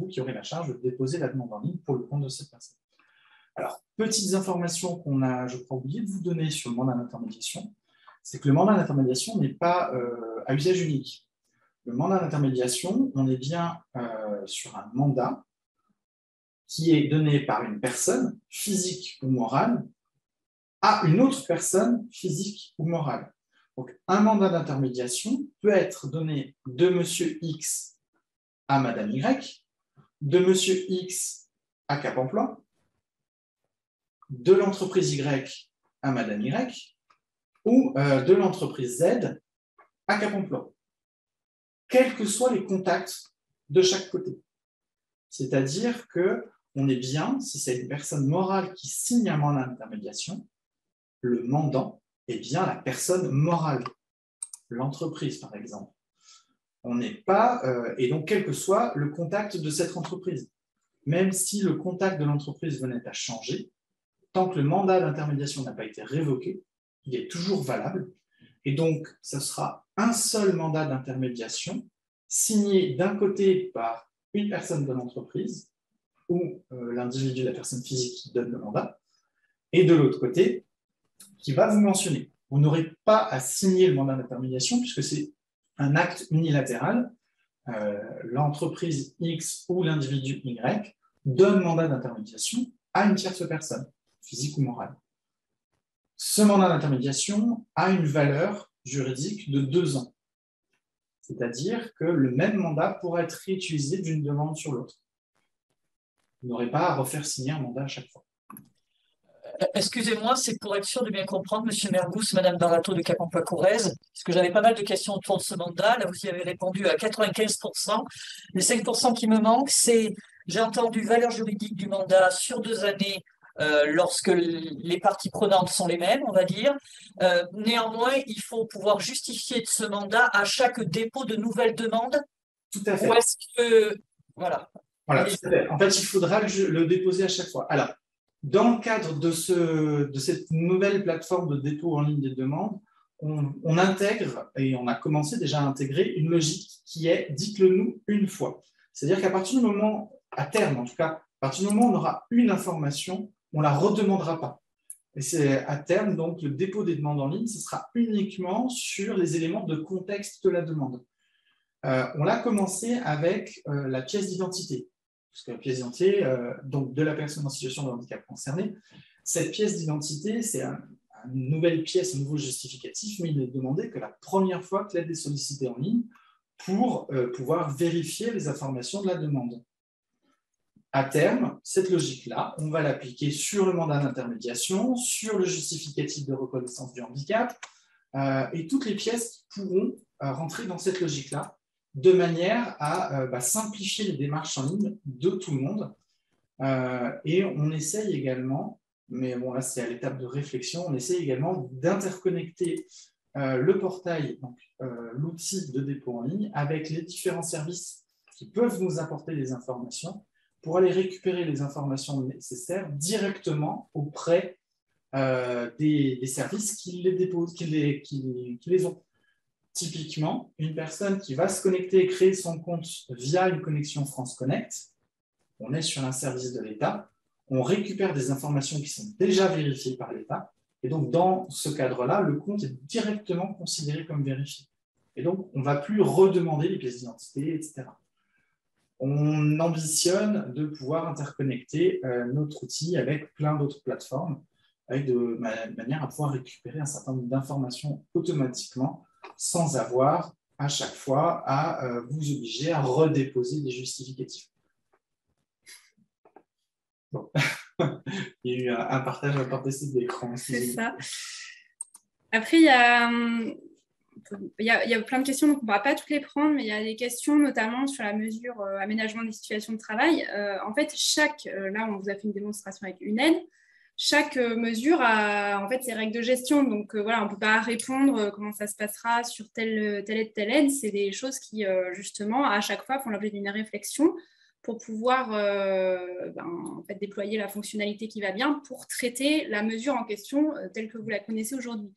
qui aurez la charge de déposer la demande en ligne pour le compte de cette personne. Alors, petites informations qu'on a, je crois, oublié de vous donner sur le mandat d'intermédiation, c'est que le mandat d'intermédiation n'est pas à usage unique. Le mandat d'intermédiation, on est bien sur un mandat qui est donné par une personne physique ou morale à une autre personne physique ou morale. Donc, un mandat d'intermédiation peut être donné de monsieur X à madame Y, de monsieur X à Cap Emploi, de l'entreprise Y à madame Y, ou de l'entreprise Z à Cap Emploi, quels que soient les contacts de chaque côté. C'est-à-dire qu'on est bien, si c'est une personne morale qui signe un mandat d'intermédiation, le mandant est bien la personne morale, l'entreprise par exemple. On n'est pas, et donc quel que soit le contact de cette entreprise, même si le contact de l'entreprise venait à changer, tant que le mandat d'intermédiation n'a pas été révoqué, il est toujours valable, et donc ce sera un seul mandat d'intermédiation signé d'un côté par une personne de l'entreprise ou l'individu, la personne physique qui donne le mandat, et de l'autre côté, qui va vous mentionner. Vous n'aurez pas à signer le mandat d'intermédiation puisque c'est un acte unilatéral. L'entreprise X ou l'individu Y donne mandat d'intermédiation à une tierce personne, physique ou morale. Ce mandat d'intermédiation a une valeur juridique de 2 ans. C'est-à-dire que le même mandat pourra être réutilisé d'une demande sur l'autre. Vous n'aurez pas à refaire signer un mandat à chaque fois. Excusez-moi, c'est pour être sûr de bien comprendre, Monsieur Mergous, Madame Barato de Cap Emploi Corrèze, parce que j'avais pas mal de questions autour de ce mandat. Là, vous y avez répondu à 95%. Les 5% qui me manquent, c'est, j'ai entendu valeur juridique du mandat sur 2 années lorsque les parties prenantes sont les mêmes, on va dire. Néanmoins, il faut pouvoir justifier de ce mandat à chaque dépôt de nouvelles demandes. Tout à fait. Ou est-ce que... Voilà. Voilà, tout à fait. En fait, il faudra le déposer à chaque fois. Alors, dans le cadre de cette nouvelle plateforme de dépôt en ligne des demandes, on intègre, et on a commencé déjà à intégrer, une logique qui est « dites-le nous une fois ». C'est-à-dire qu'à partir du moment, à terme en tout cas, à partir du moment où on aura une information, on ne la redemandera pas. Et c'est à terme, donc, le dépôt des demandes en ligne, ce sera uniquement sur les éléments de contexte de la demande. On l'a commencé avec la pièce d'identité. Parce que la pièce d'identité donc de la personne en situation de handicap concernée, cette pièce d'identité, c'est une nouvelle pièce, un nouveau justificatif, mais il est demandé que la première fois que l'aide est sollicitée en ligne pour pouvoir vérifier les informations de la demande. À terme, cette logique-là, on va l'appliquer sur le mandat d'intermédiation, sur le justificatif de reconnaissance du handicap, et toutes les pièces pourront rentrer dans cette logique-là, de manière à simplifier les démarches en ligne de tout le monde. Et on essaye également, mais bon là c'est à l'étape de réflexion, on essaye également d'interconnecter le portail, donc l'outil de dépôt en ligne, avec les différents services qui peuvent nous apporter les informations pour aller récupérer les informations nécessaires directement auprès des services qui les déposent, qui les ont. typiquement, une personne qui va se connecter et créer son compte via une connexion France Connect, on est sur un service de l'État, on récupère des informations qui sont déjà vérifiées par l'État, et donc dans ce cadre-là, le compte est directement considéré comme vérifié. Et donc, on ne va plus redemander les pièces d'identité, etc. On ambitionne de pouvoir interconnecter notre outil avec plein d'autres plateformes, avec de manière à pouvoir récupérer un certain nombre d'informations automatiquement, sans avoir à chaque fois à vous obliger à redéposer des justificatifs. Bon. Il y a eu un partage par décès d'écran. C'est ça. Après, il y a plein de questions, donc on ne pourra pas toutes les prendre, mais il y a des questions notamment sur la mesure aménagement des situations de travail. En fait, là, on vous a fait une démonstration avec une aide. Chaque mesure a en fait ses règles de gestion. Donc voilà, on ne peut pas répondre comment ça se passera sur telle aide. C'est des choses qui, justement, à chaque fois, font l'objet d'une réflexion pour pouvoir en fait, déployer la fonctionnalité qui va bien pour traiter la mesure en question telle que vous la connaissez aujourd'hui.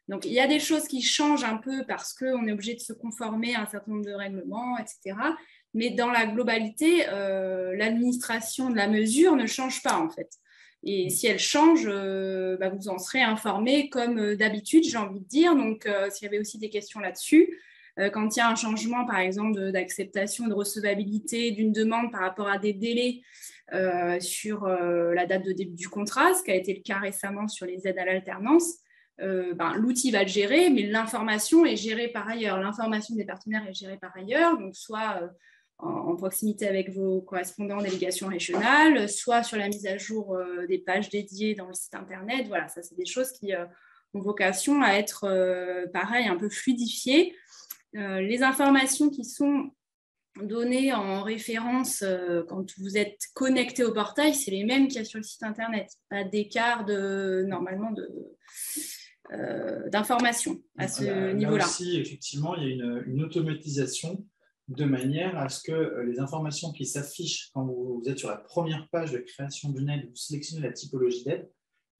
Donc, il y a des choses qui changent un peu parce qu'on est obligé de se conformer à un certain nombre de règlements, etc. Mais dans la globalité, l'administration de la mesure ne change pas, en fait. Et si elle change, vous en serez informé comme d'habitude, j'ai envie de dire. Donc, s'il y avait aussi des questions là-dessus, quand il y a un changement, par exemple, d'acceptation, de recevabilité d'une demande par rapport à des délais sur la date de début du contrat, ce qui a été le cas récemment sur les aides à l'alternance, l'outil va le gérer, mais l'information est gérée par ailleurs. L'information des partenaires est gérée par ailleurs, donc soit en proximité avec vos correspondants en délégation régionale, soit sur la mise à jour des pages dédiées dans le site internet. Voilà, ça c'est des choses qui ont vocation à être pareil, un peu fluidifiées. Les informations qui sont données en référence quand vous êtes connecté au portail, c'est les mêmes qu'il y a sur le site internet. Pas d'écart normalement d'informations à ce niveau-là. Là aussi, effectivement, il y a une automatisation de manière à ce que les informations qui s'affichent quand vous êtes sur la première page de création d'une aide, vous sélectionnez la typologie d'aide,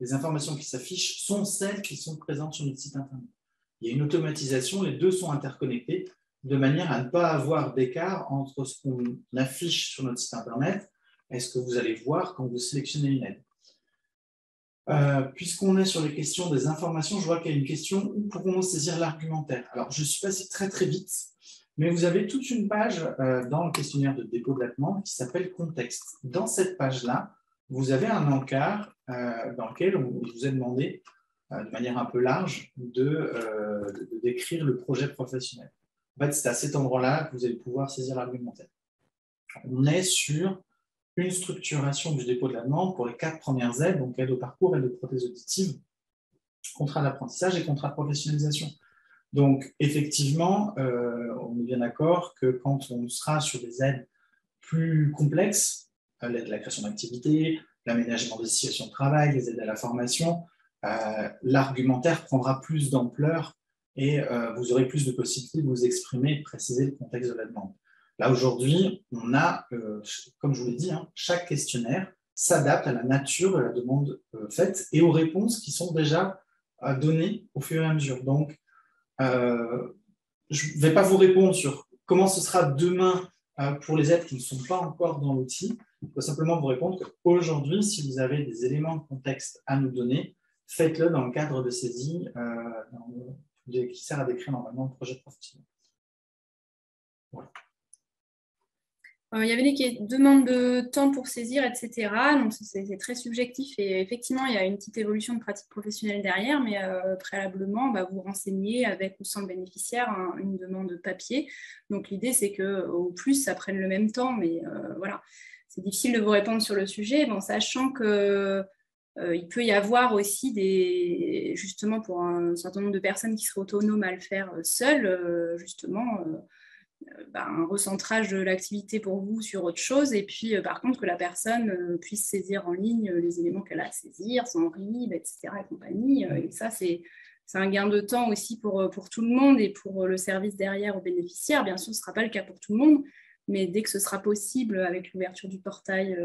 les informations qui s'affichent sont celles qui sont présentes sur notre site internet. Il y a une automatisation, les deux sont interconnectés de manière à ne pas avoir d'écart entre ce qu'on affiche sur notre site internet et ce que vous allez voir quand vous sélectionnez une aide. Puisqu'on est sur les questions des informations, je vois qu'il y a une question: où pourrons-nous saisir l'argumentaire? Alors, je suis passé très très vite, mais vous avez toute une page dans le questionnaire de dépôt de la demande qui s'appelle contexte. Dans cette page-là, vous avez un encart dans lequel il vous est demandé de manière un peu large de décrire le projet professionnel. En fait, c'est à cet endroit-là que vous allez pouvoir saisir l'argumentaire. On est sur une structuration du dépôt de la demande pour les 4 premières aides, donc aide au parcours, aide aux prothèses auditives, contrat d'apprentissage et contrat de professionnalisation. Donc, effectivement, on est bien d'accord que quand on sera sur des aides plus complexes, l'aide à la création d'activités, l'aménagement des situations de travail, les aides à la formation, l'argumentaire prendra plus d'ampleur et vous aurez plus de possibilités de vous exprimer et de préciser le contexte de la demande. Là, aujourd'hui, on a, comme je vous l'ai dit, chaque questionnaire s'adapte à la nature de la demande faite et aux réponses qui sont déjà données au fur et à mesure. Donc, je ne vais pas vous répondre sur comment ce sera demain pour les aides qui ne sont pas encore dans l'outil. Il faut simplement vous répondre qu'aujourd'hui, si vous avez des éléments de contexte à nous donner, faites-le dans le cadre de saisie qui sert à décrire normalement le projet professionnel. Voilà. Il y avait des demandes de temps pour saisir, etc. Donc, c'est très subjectif. Et effectivement, il y a une petite évolution de pratique professionnelle derrière, mais préalablement, vous renseignez avec ou sans le bénéficiaire une demande papier. Donc, l'idée, c'est qu'au plus, ça prenne le même temps. Mais voilà, c'est difficile de vous répondre sur le sujet, sachant que il peut y avoir aussi justement pour un certain nombre de personnes qui seraient autonomes à le faire seules, justement, un recentrage de l'activité pour vous sur autre chose, et puis par contre que la personne puisse saisir en ligne les éléments qu'elle a à saisir, son RIB, etc. et compagnie. Et ça, c'est un gain de temps aussi pour tout le monde et pour le service derrière aux bénéficiaires. Bien sûr, ce ne sera pas le cas pour tout le monde, mais dès que ce sera possible avec l'ouverture du portail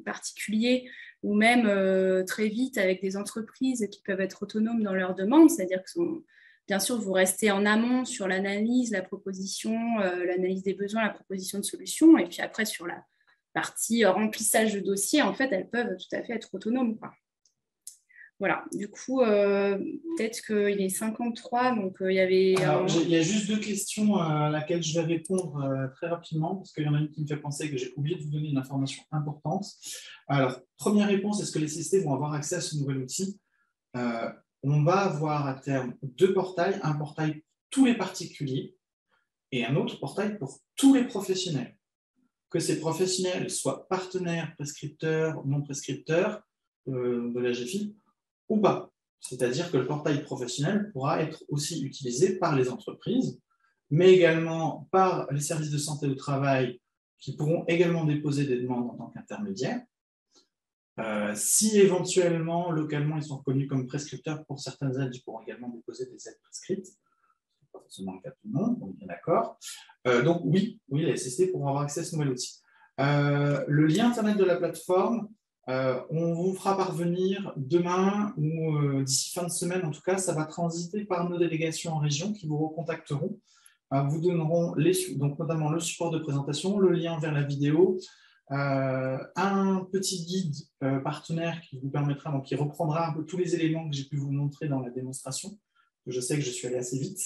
particulier, ou même très vite avec des entreprises qui peuvent être autonomes dans leurs demandes, c'est-à-dire que bien sûr, vous restez en amont sur l'analyse, la proposition, l'analyse des besoins, la proposition de solutions. Et puis après, sur la partie remplissage de dossier, en fait, elles peuvent tout à fait être autonomes, quoi. Voilà, du coup, peut-être qu'il est 53, donc il y avait... Alors, il y a juste 2 questions à laquelle je vais répondre très rapidement, parce qu'il y en a une qui me fait penser que j'ai oublié de vous donner une information importante. Alors, première réponse, est-ce que les CST vont avoir accès à ce nouvel outil? On va avoir à terme 2 portails, un portail pour tous les particuliers et un autre portail pour tous les professionnels. Que ces professionnels soient partenaires, prescripteurs, non prescripteurs de la GFIP, ou pas. C'est-à-dire que le portail professionnel pourra être aussi utilisé par les entreprises, mais également par les services de santé au travail qui pourront également déposer des demandes en tant qu'intermédiaires. Si éventuellement, localement, ils sont reconnus comme prescripteurs pour certaines aides, ils pourront également déposer des aides prescrites. Ce n'est pas forcément le cas de tout le monde, on est bien d'accord. Donc oui, les SST pourront avoir accès à ce nouvel outil. Le lien Internet de la plateforme, on vous fera parvenir demain ou d'ici fin de semaine, en tout cas, ça va transiter par nos délégations en région qui vous recontacteront, vous donneront donc notamment le support de présentation, le lien vers la vidéo, un petit guide partenaire qui vous permettra, donc qui reprendra un peu tous les éléments que j'ai pu vous montrer dans la démonstration, que je sais que je suis allé assez vite.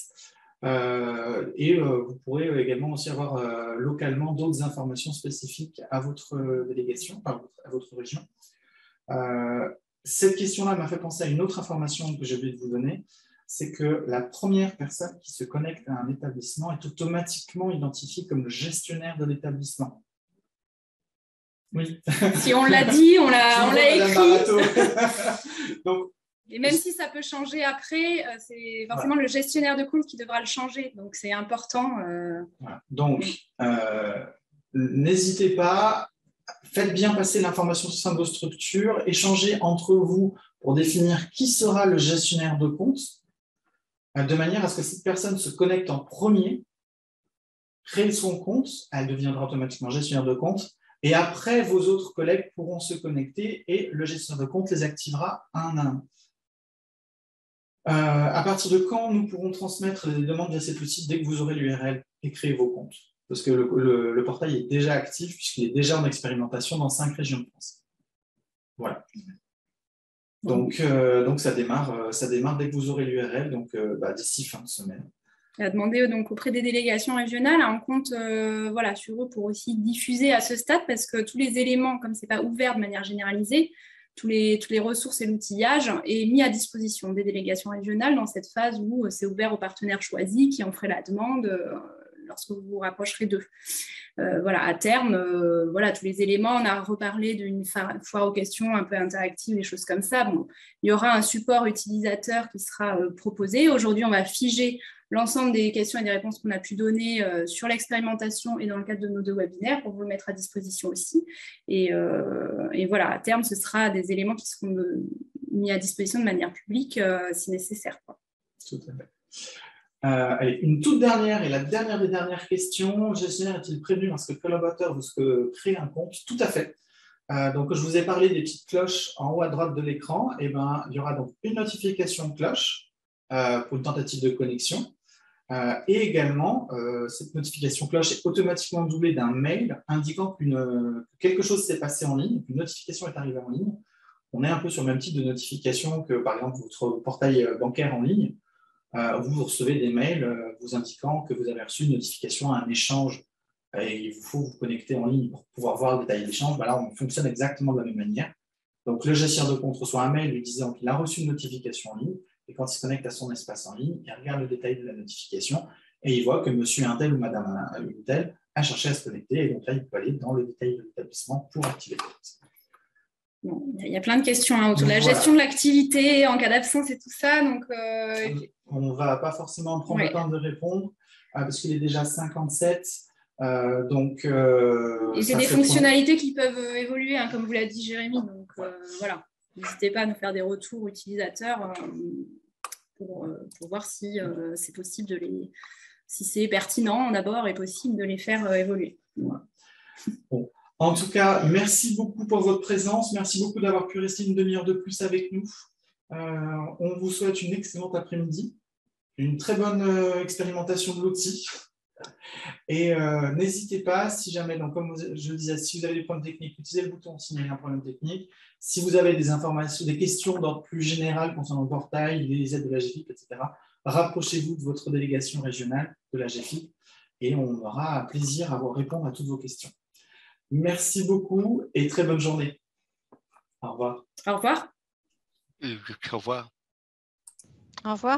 Vous pourrez également aussi avoir localement d'autres informations spécifiques à votre délégation, à votre région. Cette question-là m'a fait penser à une autre information que j'ai oublié de vous donner, c'est que la première personne qui se connecte à un établissement est automatiquement identifiée comme le gestionnaire de l'établissement. Oui. Si on l'a dit, on l'a écrit. Donc, et même si ça peut changer après, c'est forcément le gestionnaire de compte qui devra le changer. Donc, c'est important. Voilà. Donc, n'hésitez pas, faites bien passer l'information sur vos structures, échangez entre vous pour définir qui sera le gestionnaire de compte, de manière à ce que cette personne se connecte en premier, crée son compte, elle deviendra automatiquement gestionnaire de compte, et après, vos autres collègues pourront se connecter et le gestionnaire de compte les activera un à un. À partir de quand nous pourrons transmettre les demandes via cet outil? Dès que vous aurez l'URL et créer vos comptes. Parce que le portail est déjà actif puisqu'il est déjà en expérimentation dans 5 régions de France. Voilà. Donc ça démarre dès que vous aurez l'URL, donc d'ici fin de semaine. À demander donc auprès des délégations régionales, on compte sur eux pour aussi diffuser à ce stade, parce que tous les éléments, comme ce n'est pas ouvert de manière généralisée, toutes les ressources et l'outillage est mis à disposition des délégations régionales dans cette phase où c'est ouvert aux partenaires choisis qui en feraient la demande lorsque vous vous rapprocherez d'eux. À terme, tous les éléments, on a reparlé d'une foire aux questions un peu interactive, des choses comme ça. Bon, il y aura un support utilisateur qui sera proposé. Aujourd'hui, on va figer l'ensemble des questions et des réponses qu'on a pu donner sur l'expérimentation et dans le cadre de nos 2 webinaires pour vous le mettre à disposition aussi. Et voilà, à terme, ce sera des éléments qui seront mis à disposition de manière publique si nécessaire. Tout à fait. Allez, une toute dernière et la dernière des dernières questions. Le gestionnaire est-il prévenu lorsque le collaborateur veut créer un compte? Tout à fait. Donc, je vous ai parlé des petites cloches en haut à droite de l'écran. Il y aura donc une notification de cloche pour une tentative de connexion. Et également, cette notification cloche est automatiquement doublée d'un mail indiquant que quelque chose s'est passé en ligne, qu'une notification est arrivée en ligne. On est un peu sur le même type de notification que, par exemple, votre portail bancaire en ligne. Vous recevez des mails vous indiquant que vous avez reçu une notification à un échange et il vous faut vous connecter en ligne pour pouvoir voir le détail de l'échange. Là, on fonctionne exactement de la même manière. Donc, le gestionnaire de compte reçoit un mail lui disant qu'il a reçu une notification en ligne et quand il se connecte à son espace en ligne, il regarde le détail de la notification et il voit que monsieur un tel ou madame un tel a cherché à se connecter et donc là, il peut aller dans le détail de l'établissement pour activer le compte. Bon, il y a plein de questions autour de la gestion de l'activité en cas d'absence et tout ça. Donc, on ne va pas forcément prendre le temps de répondre parce qu'il est déjà 57. Et c'est des fonctionnalités qui peuvent évoluer, comme vous l'a dit Jérémy. Donc, n'hésitez pas à nous faire des retours utilisateurs pour voir si c'est possible si c'est pertinent d'abord et possible de les faire évoluer. Voilà. Bon. En tout cas, merci beaucoup pour votre présence. Merci beaucoup d'avoir pu rester une demi-heure de plus avec nous. On vous souhaite une excellente après-midi. une très bonne expérimentation de l'outil. Et n'hésitez pas, si jamais, donc comme je le disais, si vous avez des problèmes techniques, utilisez le bouton signaler un problème technique. Si vous avez des informations, des questions d'ordre plus général concernant le portail, les aides de la GFIP, etc., rapprochez-vous de votre délégation régionale de la GFIP et on aura plaisir à vous répondre à toutes vos questions. Merci beaucoup et très bonne journée. Au revoir. Au revoir. Au revoir. Au revoir.